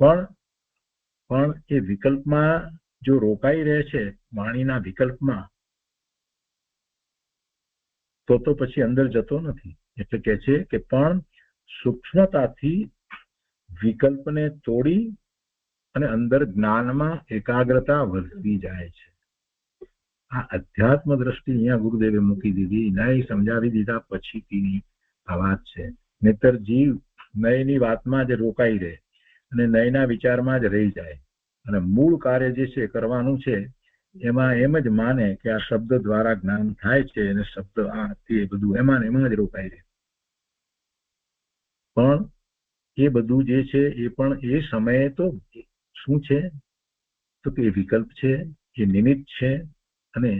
પણ એ વિકલ્પમાં જો રોકાઈ રહે છે, વાણીના વિકલ્પમાં, તો પછી અંદર જતો નથી. એટલે કે છે કે પણ સૂક્ષ્મતાથી વિકલ્પને તોડી અને અંદર જ્ઞાનમાં એકાગ્રતા વધતી જાય છે. આ અધ્યાત્મ દ્રષ્ટિ અહીંયા ગુરુદેવે મૂકી દીધી. નય સમજાવી દીધા પછીની આ વાત છે. નહીતર જીવ નયની વાતમાં જ રોકાઈ રહે અને નયના વિચારમાં જ રહી જાય અને મૂળ કાર્ય જે છે કરવાનું છે એમાં એમ જ માને કે આ શબ્દ દ્વારા જ્ઞાન થાય છે અને શબ્દ આ તે બધું એમાં જ રોકાઈ રહે. પણ એ બધું જે છે એ પણ એ સમયે તો શું છે તો કે વિકલ્પ છે, એ નિમિત્ત છે, અને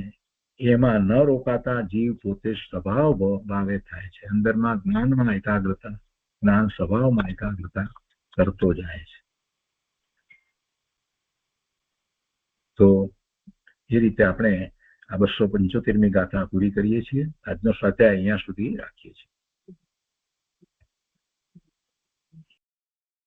એમાં ન રોકાતા જીવ પોતે સ્વભાવ ભાવે થાય છે. અંદરમાં જ્ઞાનમાં એકાગ્રતા, જ્ઞાન સ્વભાવમાં એકાગ્રતા કરતો જાય છે. તો એ રીતે આપણે આ 275મી ગાથા પૂરી કરીએ છીએ. આજનો સ્વાધ્યાય અહીંયા સુધી રાખીએ છીએ.